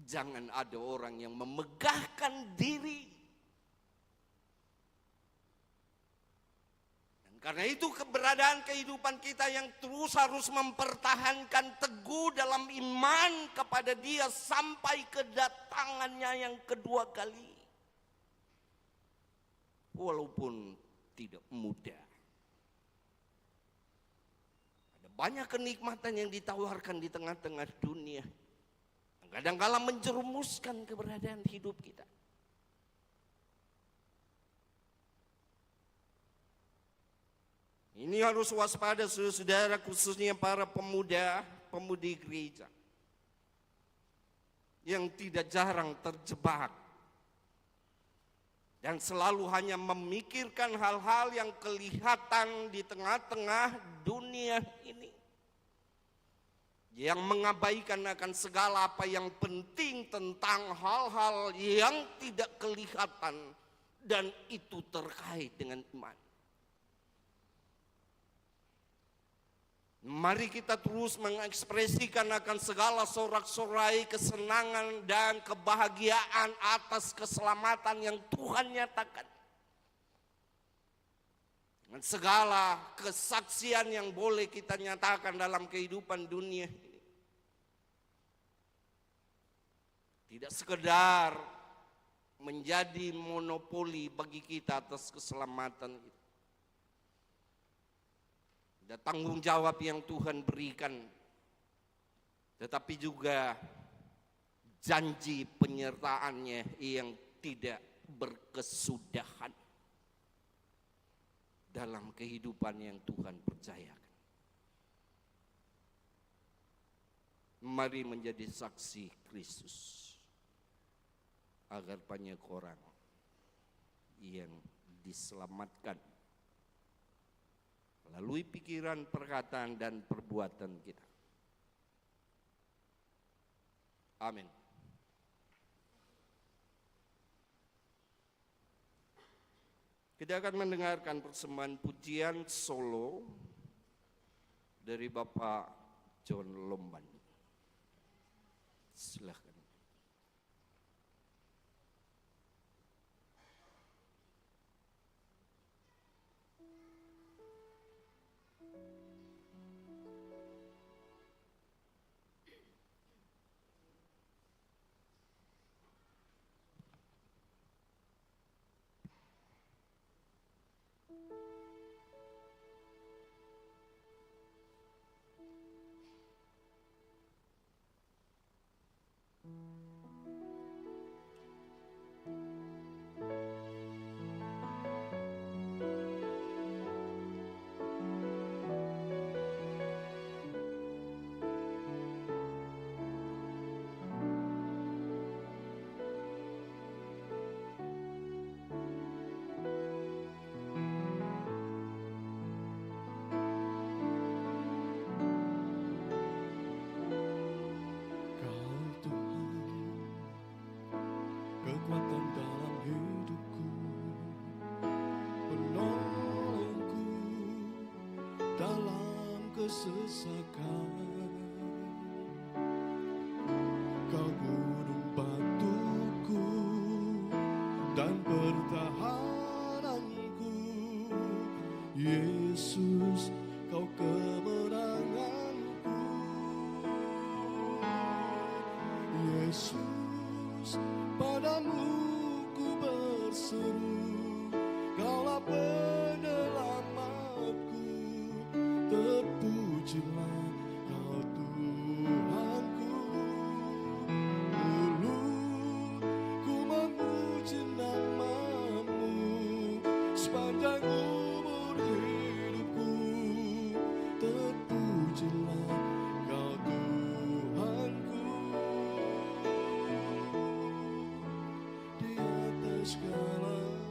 Jangan ada orang yang memegahkan diri. Karena itu keberadaan kehidupan kita yang terus harus mempertahankan teguh dalam iman kepada Dia sampai kedatangannya yang kedua kali. Walaupun tidak mudah. Ada banyak kenikmatan yang ditawarkan di tengah-tengah dunia. Kadang-kala menjerumuskan keberadaan hidup kita. Ini harus waspada saudara, khususnya para pemuda-pemudi gereja yang tidak jarang terjebak dan selalu hanya memikirkan hal-hal yang kelihatan di tengah-tengah dunia ini, yang mengabaikan akan segala apa yang penting tentang hal-hal yang tidak kelihatan dan itu terkait dengan iman. Mari kita terus mengekspresikan akan segala sorak-sorai kesenangan dan kebahagiaan atas keselamatan yang Tuhan nyatakan. Dengan segala kesaksian yang boleh kita nyatakan dalam kehidupan dunia ini. Tidak sekedar menjadi monopoli bagi kita atas keselamatan itu. Ada tanggung jawab yang Tuhan berikan, tetapi juga janji penyertaannya yang tidak berkesudahan dalam kehidupan yang Tuhan percayakan. Mari menjadi saksi Kristus agar banyak orang yang diselamatkan melalui pikiran, perkataan, dan perbuatan kita. Amin. Kita akan mendengarkan persembahan pujian solo dari Bapak John Lomban. Silakan. kesesakan. Kau gunung batuku dan pertahananku, Yesus, Kau kemenanganku. Yesus, padamu ku berseru, Kaulah penyelamatku. Terpujilah Kau Tuhanku. Mulutku memuji nama-Mu sepanjang umur hidupku. Terpujilah Kau Tuhanku. Di atas segalanya.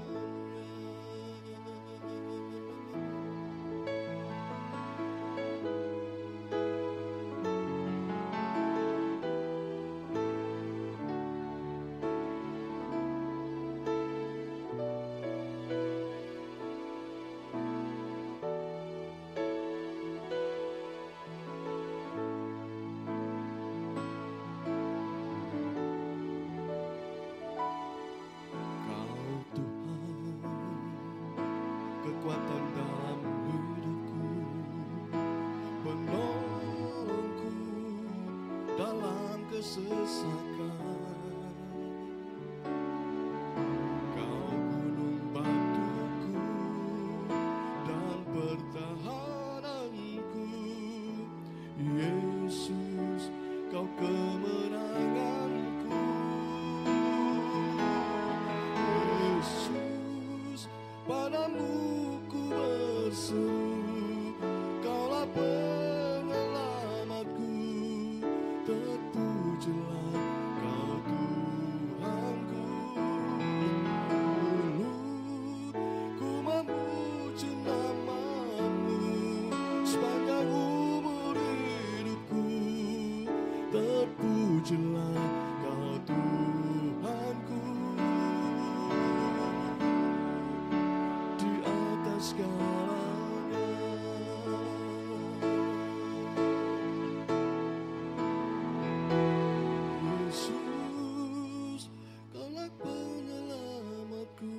Kau Tuhan, kekuatan dalam hidupku, penolongku dalam kesesakan. Kau gunung batuku dan pertahananku, Yesus, Kau kemenanganku. Yesus, padamu ku berseru, Kaulah penyelamatku. Terpujilah Kau Tuhanku. Mulutku memuji nama-Mu sepanjang umur hidupku. Terpujilah Kau Tuhanku. Di atas segalanya. Yesus, Kaulah penyelamatku,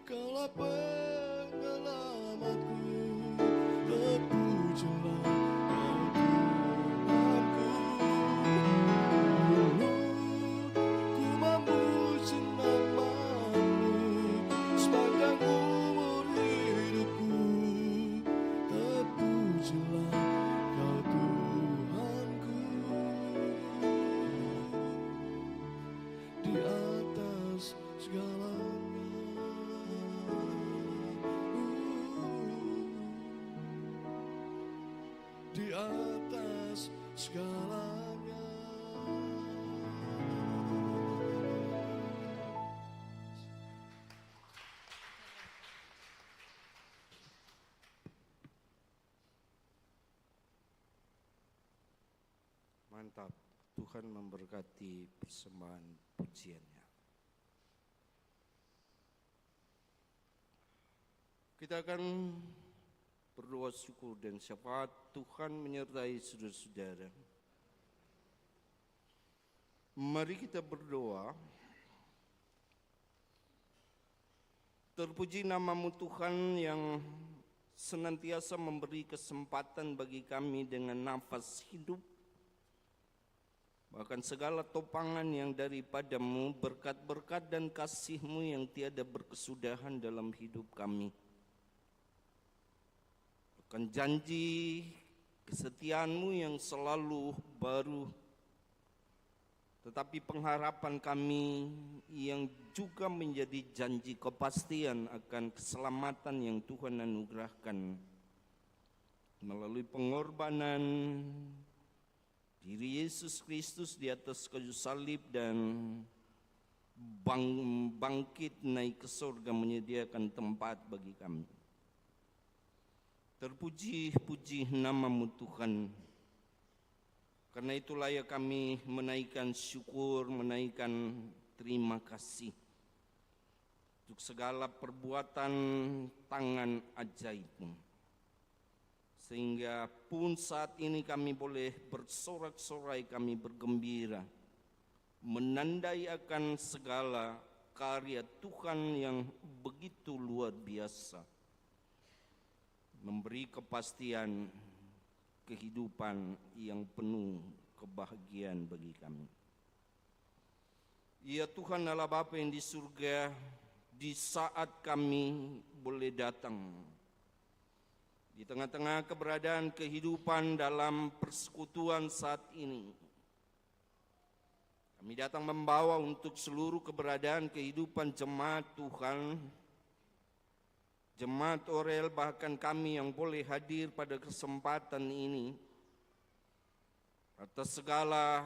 Kaulah penyelamatku. Terpujilah Kau Tuhanku. Mulutku memuji nama-Mu sepanjang umur hidupku. Terpujilah Kau Tuhanku. Di atas segalanya. Di atas segalanya. Mantap, Tuhan memberkati persembahan pujiannya. Kita akan berdoa syukur dan syafaat. Tuhan menyertai saudara-saudara. Mari kita berdoa. Terpuji nama-Mu Tuhan yang senantiasa memberi kesempatan bagi kami dengan nafas hidup. Bahkan segala topangan yang daripada-Mu, berkat-berkat dan kasih-Mu yang tiada berkesudahan dalam hidup kami. Bahkan janji kesetiaan-Mu yang selalu baru, tetapi pengharapan kami yang juga menjadi janji kepastian akan keselamatan yang Tuhan anugerahkan melalui pengorbanan diri Yesus Kristus di atas kayu salib dan bangkit naik ke surga menyediakan tempat bagi kami. Terpuji-puji nama-Mu Tuhan. Karena itulah ya kami menaikkan syukur, menaikkan terima kasih untuk segala perbuatan tangan ajaib-Mu. Sehingga pun saat ini kami boleh bersorak-sorai, kami bergembira, menandai akan segala karya Tuhan yang begitu luar biasa, memberi kepastian kehidupan yang penuh kebahagiaan bagi kami. Ya Tuhan Allah Bapa yang di surga, di saat kami boleh datang di tengah-tengah keberadaan kehidupan dalam persekutuan saat ini, kami datang membawa untuk seluruh keberadaan kehidupan jemaat Tuhan, jemaat Orel, bahkan kami yang boleh hadir pada kesempatan ini, atas segala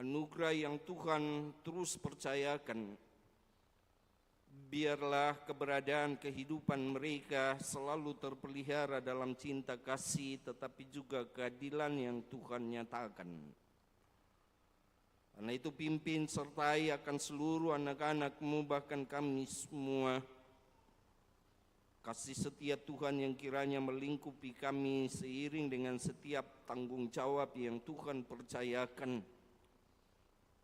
anugerah yang Tuhan terus percayakan. Biarlah keberadaan kehidupan mereka selalu terpelihara dalam cinta kasih, tetapi juga keadilan yang Tuhan nyatakan. Karena itu pimpin sertai akan seluruh anak-anak-Mu, bahkan kami semua. Kasih setia Tuhan yang kiranya melingkupi kami seiring dengan setiap tanggung jawab yang Tuhan percayakan,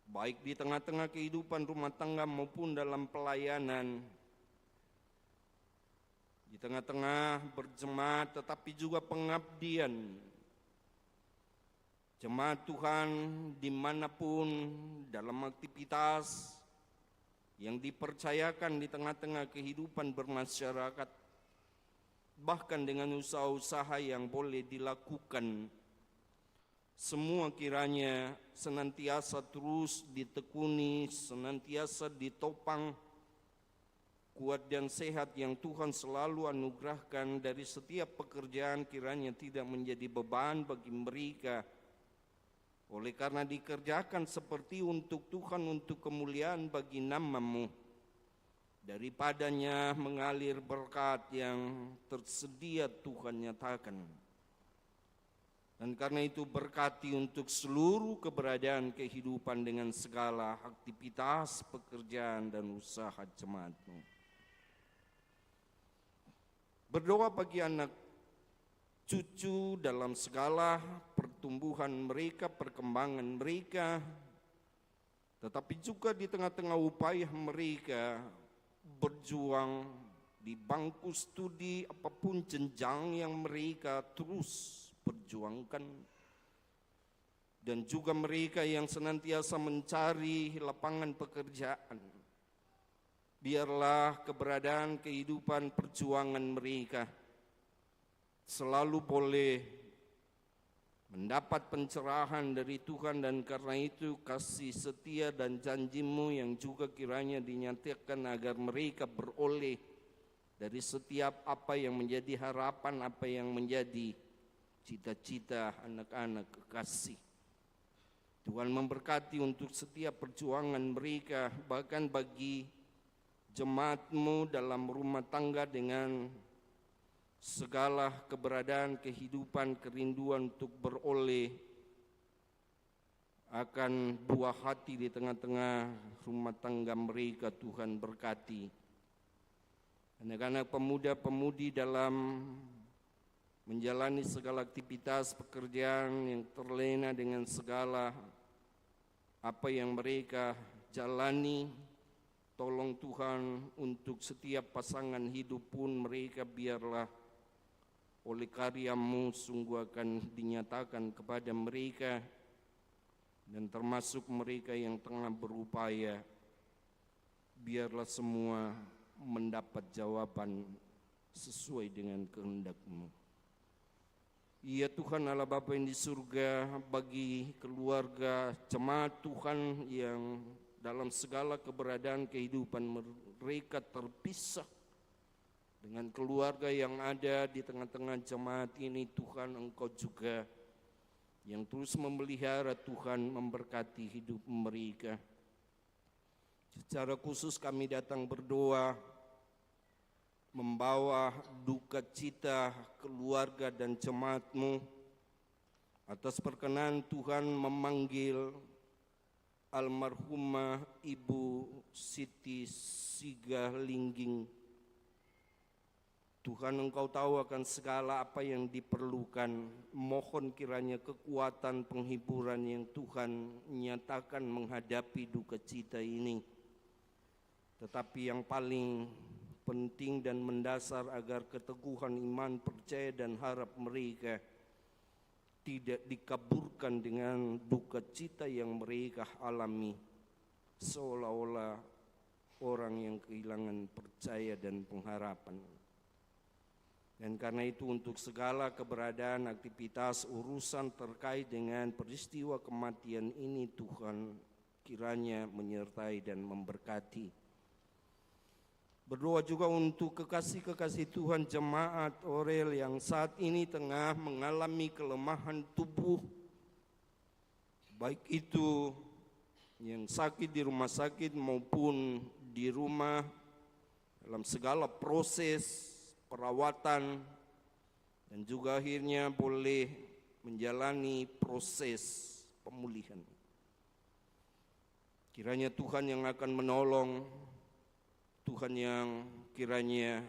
baik di tengah-tengah kehidupan rumah tangga maupun dalam pelayanan, di tengah-tengah berjemaat tetapi juga pengabdian. Jemaat Tuhan dimanapun dalam aktivitas yang dipercayakan di tengah-tengah kehidupan bermasyarakat, bahkan dengan usaha-usaha yang boleh dilakukan, semua kiranya senantiasa terus ditekuni, senantiasa ditopang, kuat dan sehat yang Tuhan selalu anugerahkan dari setiap pekerjaan kiranya tidak menjadi beban bagi mereka. Oleh karena dikerjakan seperti untuk Tuhan, untuk kemuliaan bagi nama-Mu, daripadanya mengalir berkat yang tersedia Tuhan nyatakan. Dan karena itu berkati untuk seluruh keberadaan kehidupan dengan segala aktivitas, pekerjaan dan usaha jemaat-Mu. Berdoa bagi anak cucu dalam segala pertumbuhan mereka, perkembangan mereka, tetapi juga di tengah-tengah upaya mereka berjuang di bangku studi apapun jenjang yang mereka terus perjuangkan, dan juga mereka yang senantiasa mencari lapangan pekerjaan. Biarlah keberadaan kehidupan perjuangan mereka selalu boleh mendapat pencerahan dari Tuhan, dan karena itu kasih setia dan janji-Mu yang juga kiranya dinyatakan agar mereka beroleh dari setiap apa yang menjadi harapan, apa yang menjadi cita-cita anak-anak kekasih. Tuhan memberkati untuk setiap perjuangan mereka, bahkan bagi jemaat-Mu dalam rumah tangga dengan segala keberadaan kehidupan, kerinduan untuk beroleh akan buah hati di tengah-tengah rumah tangga mereka. Tuhan berkati anak-anak pemuda-pemudi dalam menjalani segala aktivitas pekerjaan yang terlena dengan segala apa yang mereka jalani. Tolong Tuhan untuk setiap pasangan hidup pun mereka biarlah oleh karya-Mu sungguh akan dinyatakan kepada mereka, dan termasuk mereka yang tengah berupaya, biarlah semua mendapat jawaban sesuai dengan kehendak-Mu. Ya Tuhan Allah Bapa yang di surga, bagi keluarga jemaat Tuhan yang dalam segala keberadaan kehidupan mereka terpisah dengan keluarga yang ada di tengah-tengah jemaat ini, Tuhan Engkau juga yang terus memelihara, Tuhan memberkati hidup mereka. Secara khusus kami datang berdoa membawa duka cita keluarga dan jemaat-Mu atas perkenan Tuhan memanggil almarhumah Ibu Siti Sigalingging Tuhan, Engkau tahu akan segala apa yang diperlukan. Mohon kiranya kekuatan penghiburan yang Tuhan nyatakan menghadapi duka cita ini. Tetapi yang paling penting dan mendasar agar keteguhan iman, percaya dan harap mereka tidak dikaburkan dengan duka cita yang mereka alami, seolah-olah orang yang kehilangan percaya dan pengharapan. Dan karena itu untuk segala keberadaan, aktivitas, urusan terkait dengan peristiwa kematian ini, Tuhan kiranya menyertai dan memberkati. Berdoa juga untuk kekasih-kekasih Tuhan jemaat Orel yang saat ini tengah mengalami kelemahan tubuh, baik itu yang sakit di rumah sakit maupun di rumah, dalam segala proses perawatan, dan juga akhirnya boleh menjalani proses pemulihan. Kiranya Tuhan yang akan menolong, Tuhan yang kiranya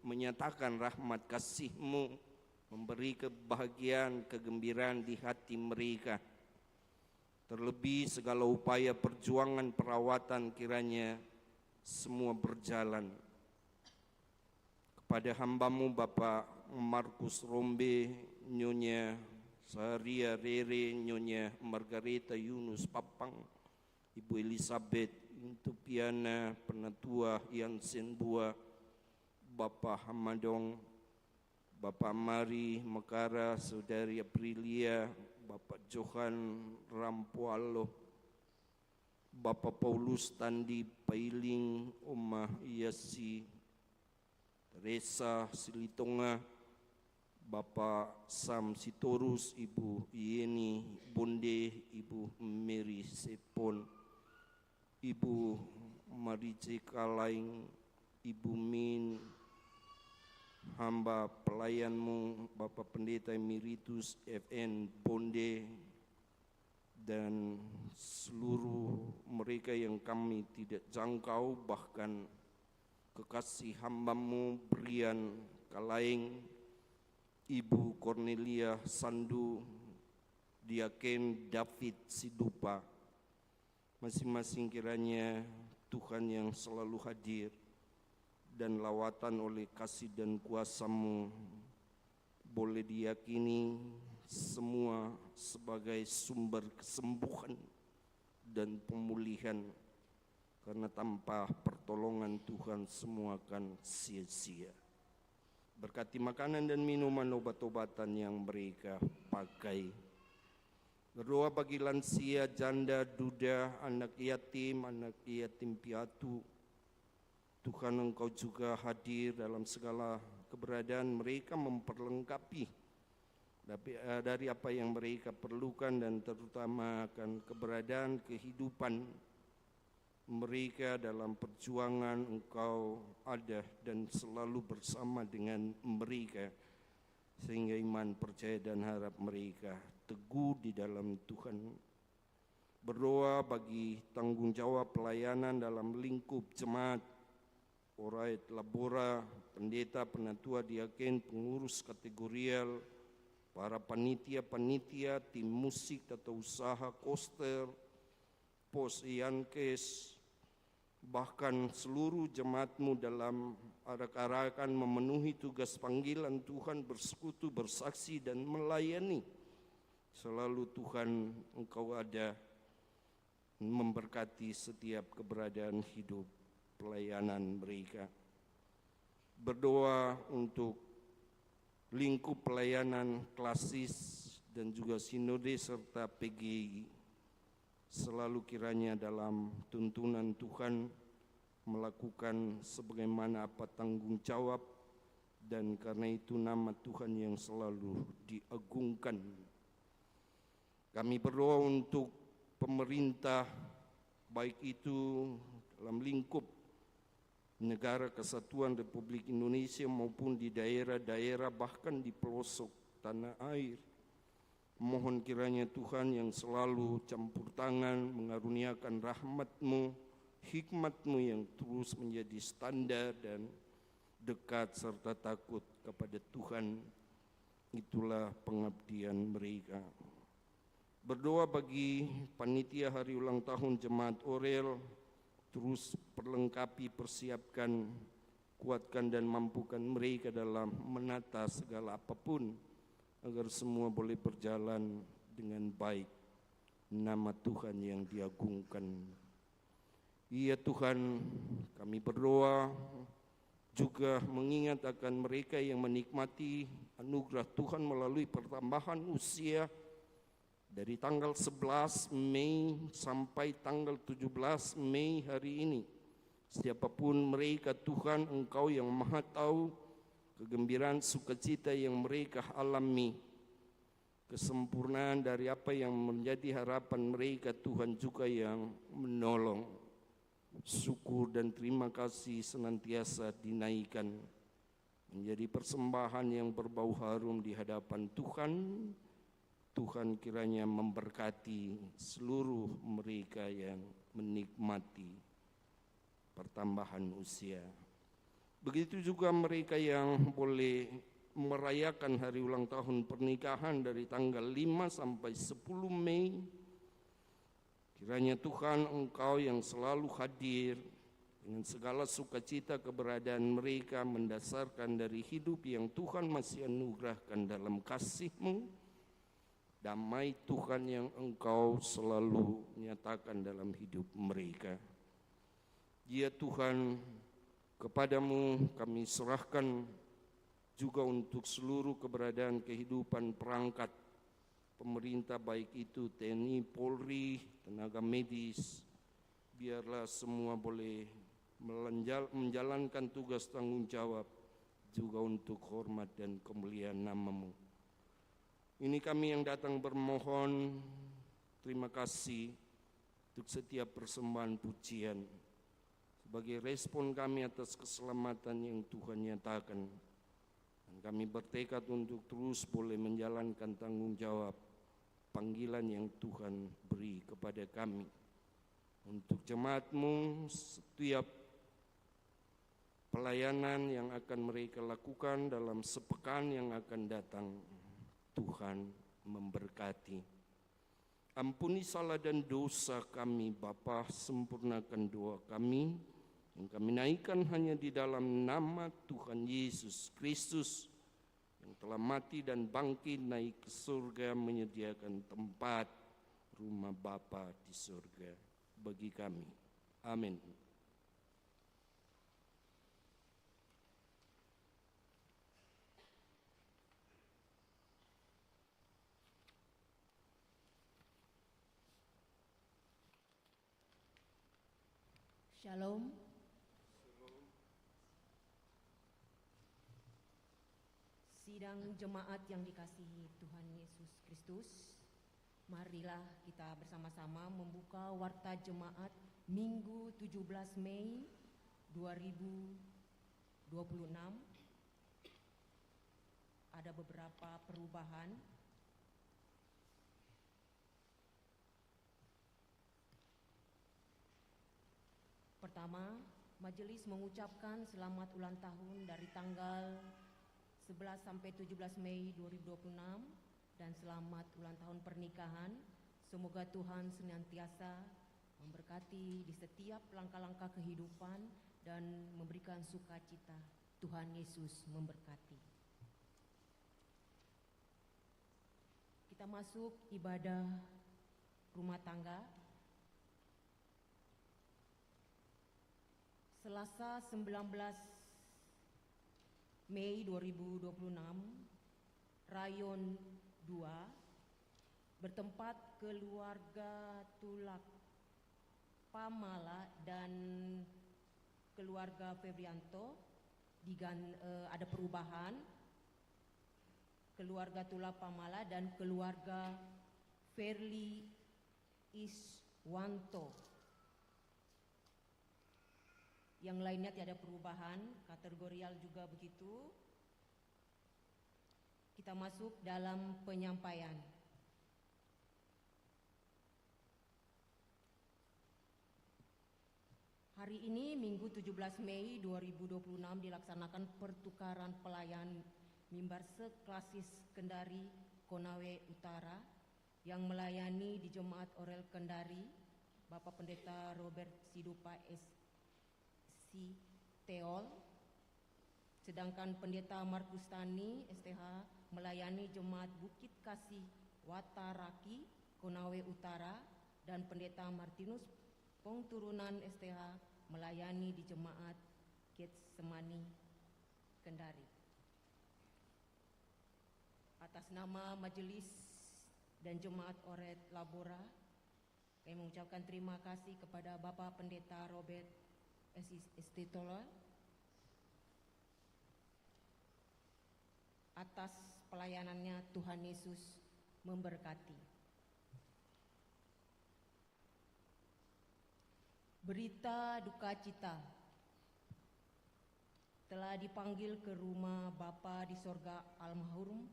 menyatakan rahmat kasih-Mu, memberi kebahagiaan, kegembiraan di hati mereka. Terlebih segala upaya perjuangan perawatan kiranya semua berjalan. Kepada hamba-Mu Bapak Markus Rombe, Nyonya Saharia Rere, Nyonya Margareta Yunus Papang, Ibu Elizabeth Intupiana, Penatua Yansen Bua, Bapak Hamadong, Bapak Mari Mekara, Saudari Aprilia, Bapak Johan Rampualo, Bapak Paulus Tandi Pailing, Omah Yasi Teresa Silitonga, Bapak Sam Sitorus, Ibu Yeni Bonde, Ibu Mary Sepon, Ibu Marice Kalaing, Ibu Min, hamba pelayan-Mu Bapak Pendeta Emeritus FN Bonde, dan seluruh mereka yang kami tidak jangkau, bahkan kekasih hamba-Mu Brian Kalaing, Ibu Cornelia Sandu, Diaken David Sidupa, masing-masing kiranya Tuhan yang selalu hadir dan lawatan oleh kasih dan kuasa-Mu boleh diyakini semua sebagai sumber kesembuhan dan pemulihan, karena tanpa pertolongan Tuhan semua akan sia-sia. Berkati makanan dan minuman, obat-obatan yang mereka pakai. Berdoa bagi lansia, janda, duda, anak yatim piatu. Tuhan, Engkau juga hadir dalam segala keberadaan mereka, memperlengkapi dari apa yang mereka perlukan, dan terutama akan keberadaan kehidupan mereka dalam perjuangan. Engkau ada dan selalu bersama dengan mereka, sehingga iman, percaya dan harap mereka teguh di dalam Tuhan. Berdoa bagi tanggung jawab pelayanan dalam lingkup jemaat Orait Labora, pendeta, penatua, diaken, pengurus kategorial, para panitia-panitia, tim musik, tata usaha, koster, pos Yankes, bahkan seluruh jemaat-Mu dalam arak-arakan memenuhi tugas panggilan Tuhan, bersekutu, bersaksi dan melayani. Selalu Tuhan, Engkau ada memberkati setiap keberadaan hidup pelayanan mereka. Berdoa untuk lingkup pelayanan klasis dan juga sinode serta PGI. Selalu kiranya dalam tuntunan Tuhan melakukan sebagaimana apa tanggung jawab, dan karena itu nama Tuhan yang selalu diagungkan. Kami berdoa untuk pemerintah, baik itu dalam lingkup Negara Kesatuan Republik Indonesia maupun di daerah-daerah, bahkan di pelosok tanah air. Mohon kiranya Tuhan yang selalu campur tangan, mengaruniakan rahmat-Mu, hikmat-Mu yang terus menjadi standar dan dekat serta takut kepada Tuhan, itulah pengabdian mereka. Berdoa bagi panitia hari ulang tahun Jemaat Orel, terus perlengkapi, persiapkan, kuatkan dan mampukan mereka dalam menata segala apapun, agar semua boleh berjalan dengan baik. Nama Tuhan yang diagungkan. Ya Tuhan, kami berdoa juga mengingat akan mereka yang menikmati anugerah Tuhan melalui pertambahan usia dari tanggal 11 Mei sampai tanggal 17 Mei hari ini. Siapapun mereka, Tuhan, Engkau yang Maha Tahu kegembiraan sukacita yang mereka alami, kesempurnaan dari apa yang menjadi harapan mereka, Tuhan juga yang menolong. Syukur dan terima kasih senantiasa dinaikkan menjadi persembahan yang berbau harum di hadapan Tuhan. Tuhan kiranya memberkati seluruh mereka yang menikmati pertambahan usia. Begitu juga mereka yang boleh merayakan hari ulang tahun pernikahan dari tanggal 5 sampai 10 Mei. Kiranya Tuhan, Engkau yang selalu hadir dengan segala sukacita keberadaan mereka mendasarkan dari hidup yang Tuhan masih anugerahkan dalam kasih-Mu. Damai Tuhan yang Engkau selalu nyatakan dalam hidup mereka. Ya Tuhan, kepadamu kami serahkan juga untuk seluruh keberadaan kehidupan perangkat pemerintah, baik itu TNI, Polri, tenaga medis. Biarlah semua boleh menjalankan tugas tanggung jawab juga untuk hormat dan kemuliaan nama-Mu. Ini kami yang datang bermohon terima kasih untuk setiap persembahan pujian sebagai respon kami atas keselamatan yang Tuhan nyatakan. Dan kami bertekad untuk terus boleh menjalankan tanggung jawab panggilan yang Tuhan beri kepada kami. Untuk jemaat-Mu, setiap pelayanan yang akan mereka lakukan dalam sepekan yang akan datang, Tuhan memberkati. Ampuni salah dan dosa kami Bapa, sempurnakan doa kami yang kami naikkan hanya di dalam nama Tuhan Yesus Kristus yang telah mati dan bangkit naik ke surga menyediakan tempat rumah Bapa di surga bagi kami. Amin. Shalom. Sidang jemaat yang dikasihi Tuhan Yesus Kristus, marilah kita bersama-sama membuka warta jemaat Minggu 17 Mei 2026. Ada beberapa perubahan. Pertama, majelis mengucapkan selamat ulang tahun dari tanggal 11 sampai 17 Mei 2026 dan selamat ulang tahun pernikahan. Semoga Tuhan senantiasa memberkati di setiap langkah-langkah kehidupan dan memberikan sukacita. Tuhan Yesus memberkati. Kita masuk ibadah rumah tangga. Selasa 19 Mei 2026, Rayon 2, bertempat keluarga Tulak Pamala dan keluarga Febrianto. Ada perubahan, keluarga Tulak Pamala dan keluarga Ferli Iswanto. Yang lainnya tiada perubahan, kategorial juga begitu. Kita masuk dalam penyampaian. Hari ini Minggu 17 Mei 2026 dilaksanakan pertukaran pelayan mimbar seklasis Kendari Konawe Utara yang melayani di Jemaat Orel Kendari Bapak Pendeta Robert Sidupa SC Teol, sedangkan Pendeta Markus Tani STH melayani Jemaat Bukit Kasih Wataraki Konawe Utara, dan Pendeta Martinus Pongturunan STH melayani di Jemaat Getsemani Kendari. Atas nama Majelis dan Jemaat Oret Labora, kami mengucapkan terima kasih kepada Bapak Pendeta Robert Estitolo atas pelayanannya. Tuhan Yesus memberkati. Berita duka cita, telah dipanggil ke rumah Bapa di sorga almarhum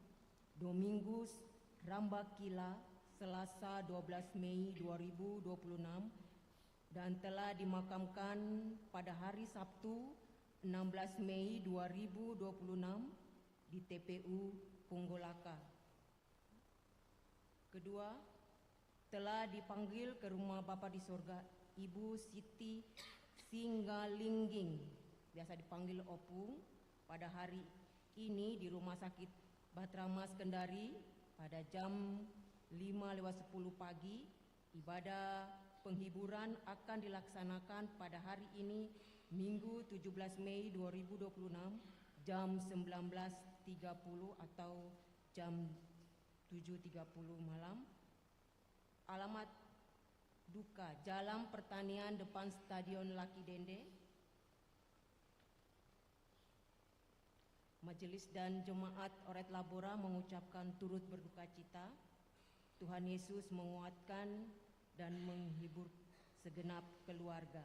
Domingus Rambakila Selasa 12 Mei 2026 dan telah dimakamkan pada hari Sabtu 16 Mei 2026 di TPU Punggolaka. Kedua, telah dipanggil ke rumah Bapa di sorga Ibu Siti Singgalingging, biasa dipanggil Opung, pada hari ini di Rumah Sakit Batramas Kendari pada jam 5:10 pagi. Ibadah penghiburan akan dilaksanakan pada hari ini Minggu 17 Mei 2026 jam 19.30 atau jam 7.30 malam. Alamat duka, Jalan Pertanian depan Stadion Laki Dende. Majelis dan Jemaat Oret Labora mengucapkan turut berduka cita. Tuhan Yesus menguatkan dan menghibur segenap keluarga.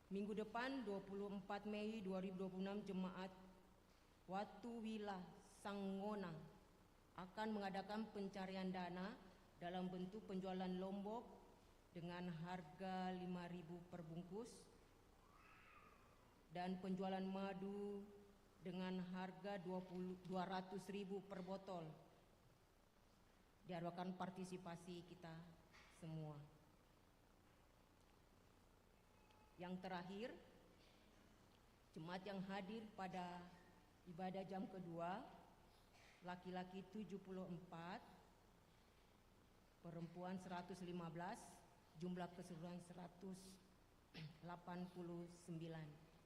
Minggu depan 24 Mei 2026 Jemaat Watu Wilah Sangona akan mengadakan pencarian dana dalam bentuk penjualan lombok dengan harga 5.000 per bungkus dan penjualan madu dengan harga 200.000 per botol. Diharapkan partisipasi kita semua. Yang terakhir, jemaat yang hadir pada ibadah jam kedua, laki-laki 74, perempuan 115, jumlah keseluruhan 189.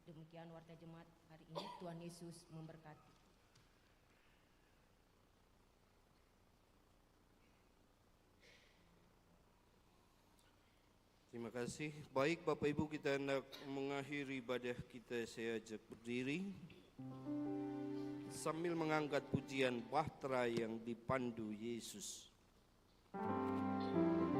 Demikian warta jemaat hari ini. Tuhan Yesus memberkati. Terima kasih. Baik Bapak Ibu, kita hendak mengakhiri ibadah kita. Saya ajak berdiri sambil mengangkat pujian Bahtera yang dipandu Yesus. Meskipun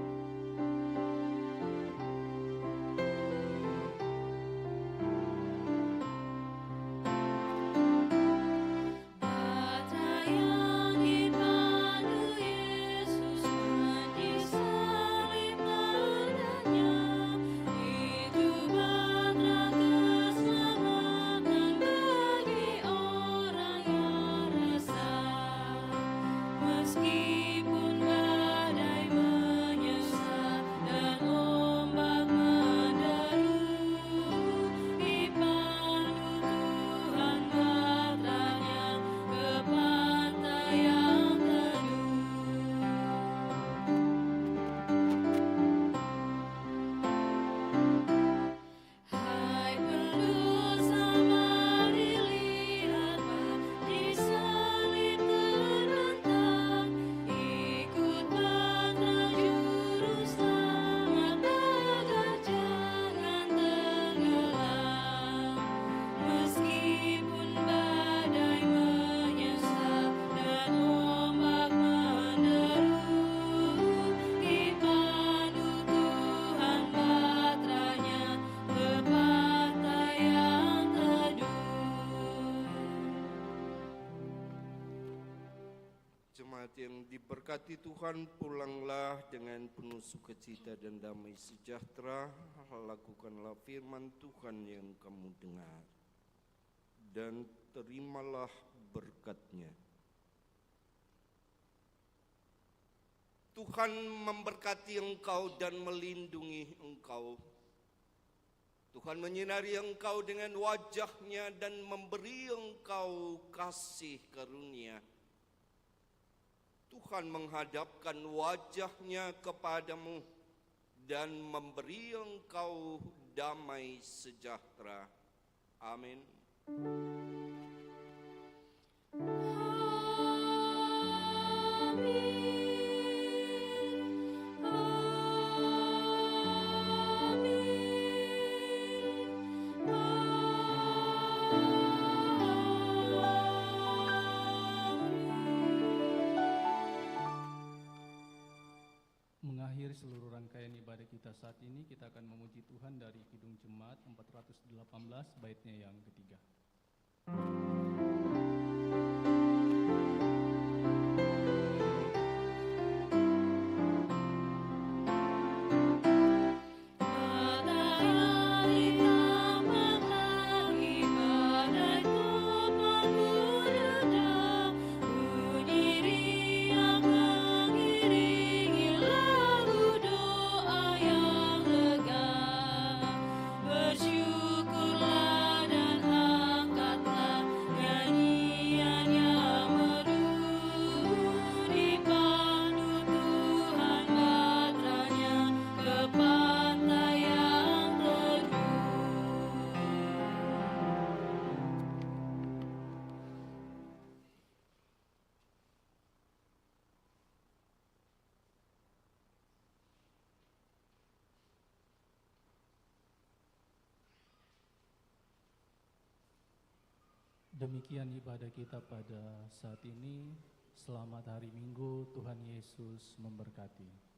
jemaat yang diberkati Tuhan, pulanglah dengan penuh sukacita dan damai sejahtera. Lakukanlah firman Tuhan yang kamu dengar, dan terimalah berkat-Nya. Tuhan memberkati engkau dan melindungi engkau. Tuhan menyinari engkau dengan wajah-Nya dan memberi engkau kasih karunia. Tuhan menghadapkan wajah-Nya kepadamu dan memberi engkau damai sejahtera. Amin. Mengakhiri seluruh rangkaian ibadah kita saat ini, kita akan memuji Tuhan dari Kidung Jemaat 418 baitnya yang ketiga. Bersyukurlah dan angkatlah nyanyian yang merdu, dipandu Tuhan batranya ke pantai yang teduh. Demikian ibadah kita pada saat ini. Selamat hari Minggu, Tuhan Yesus memberkati.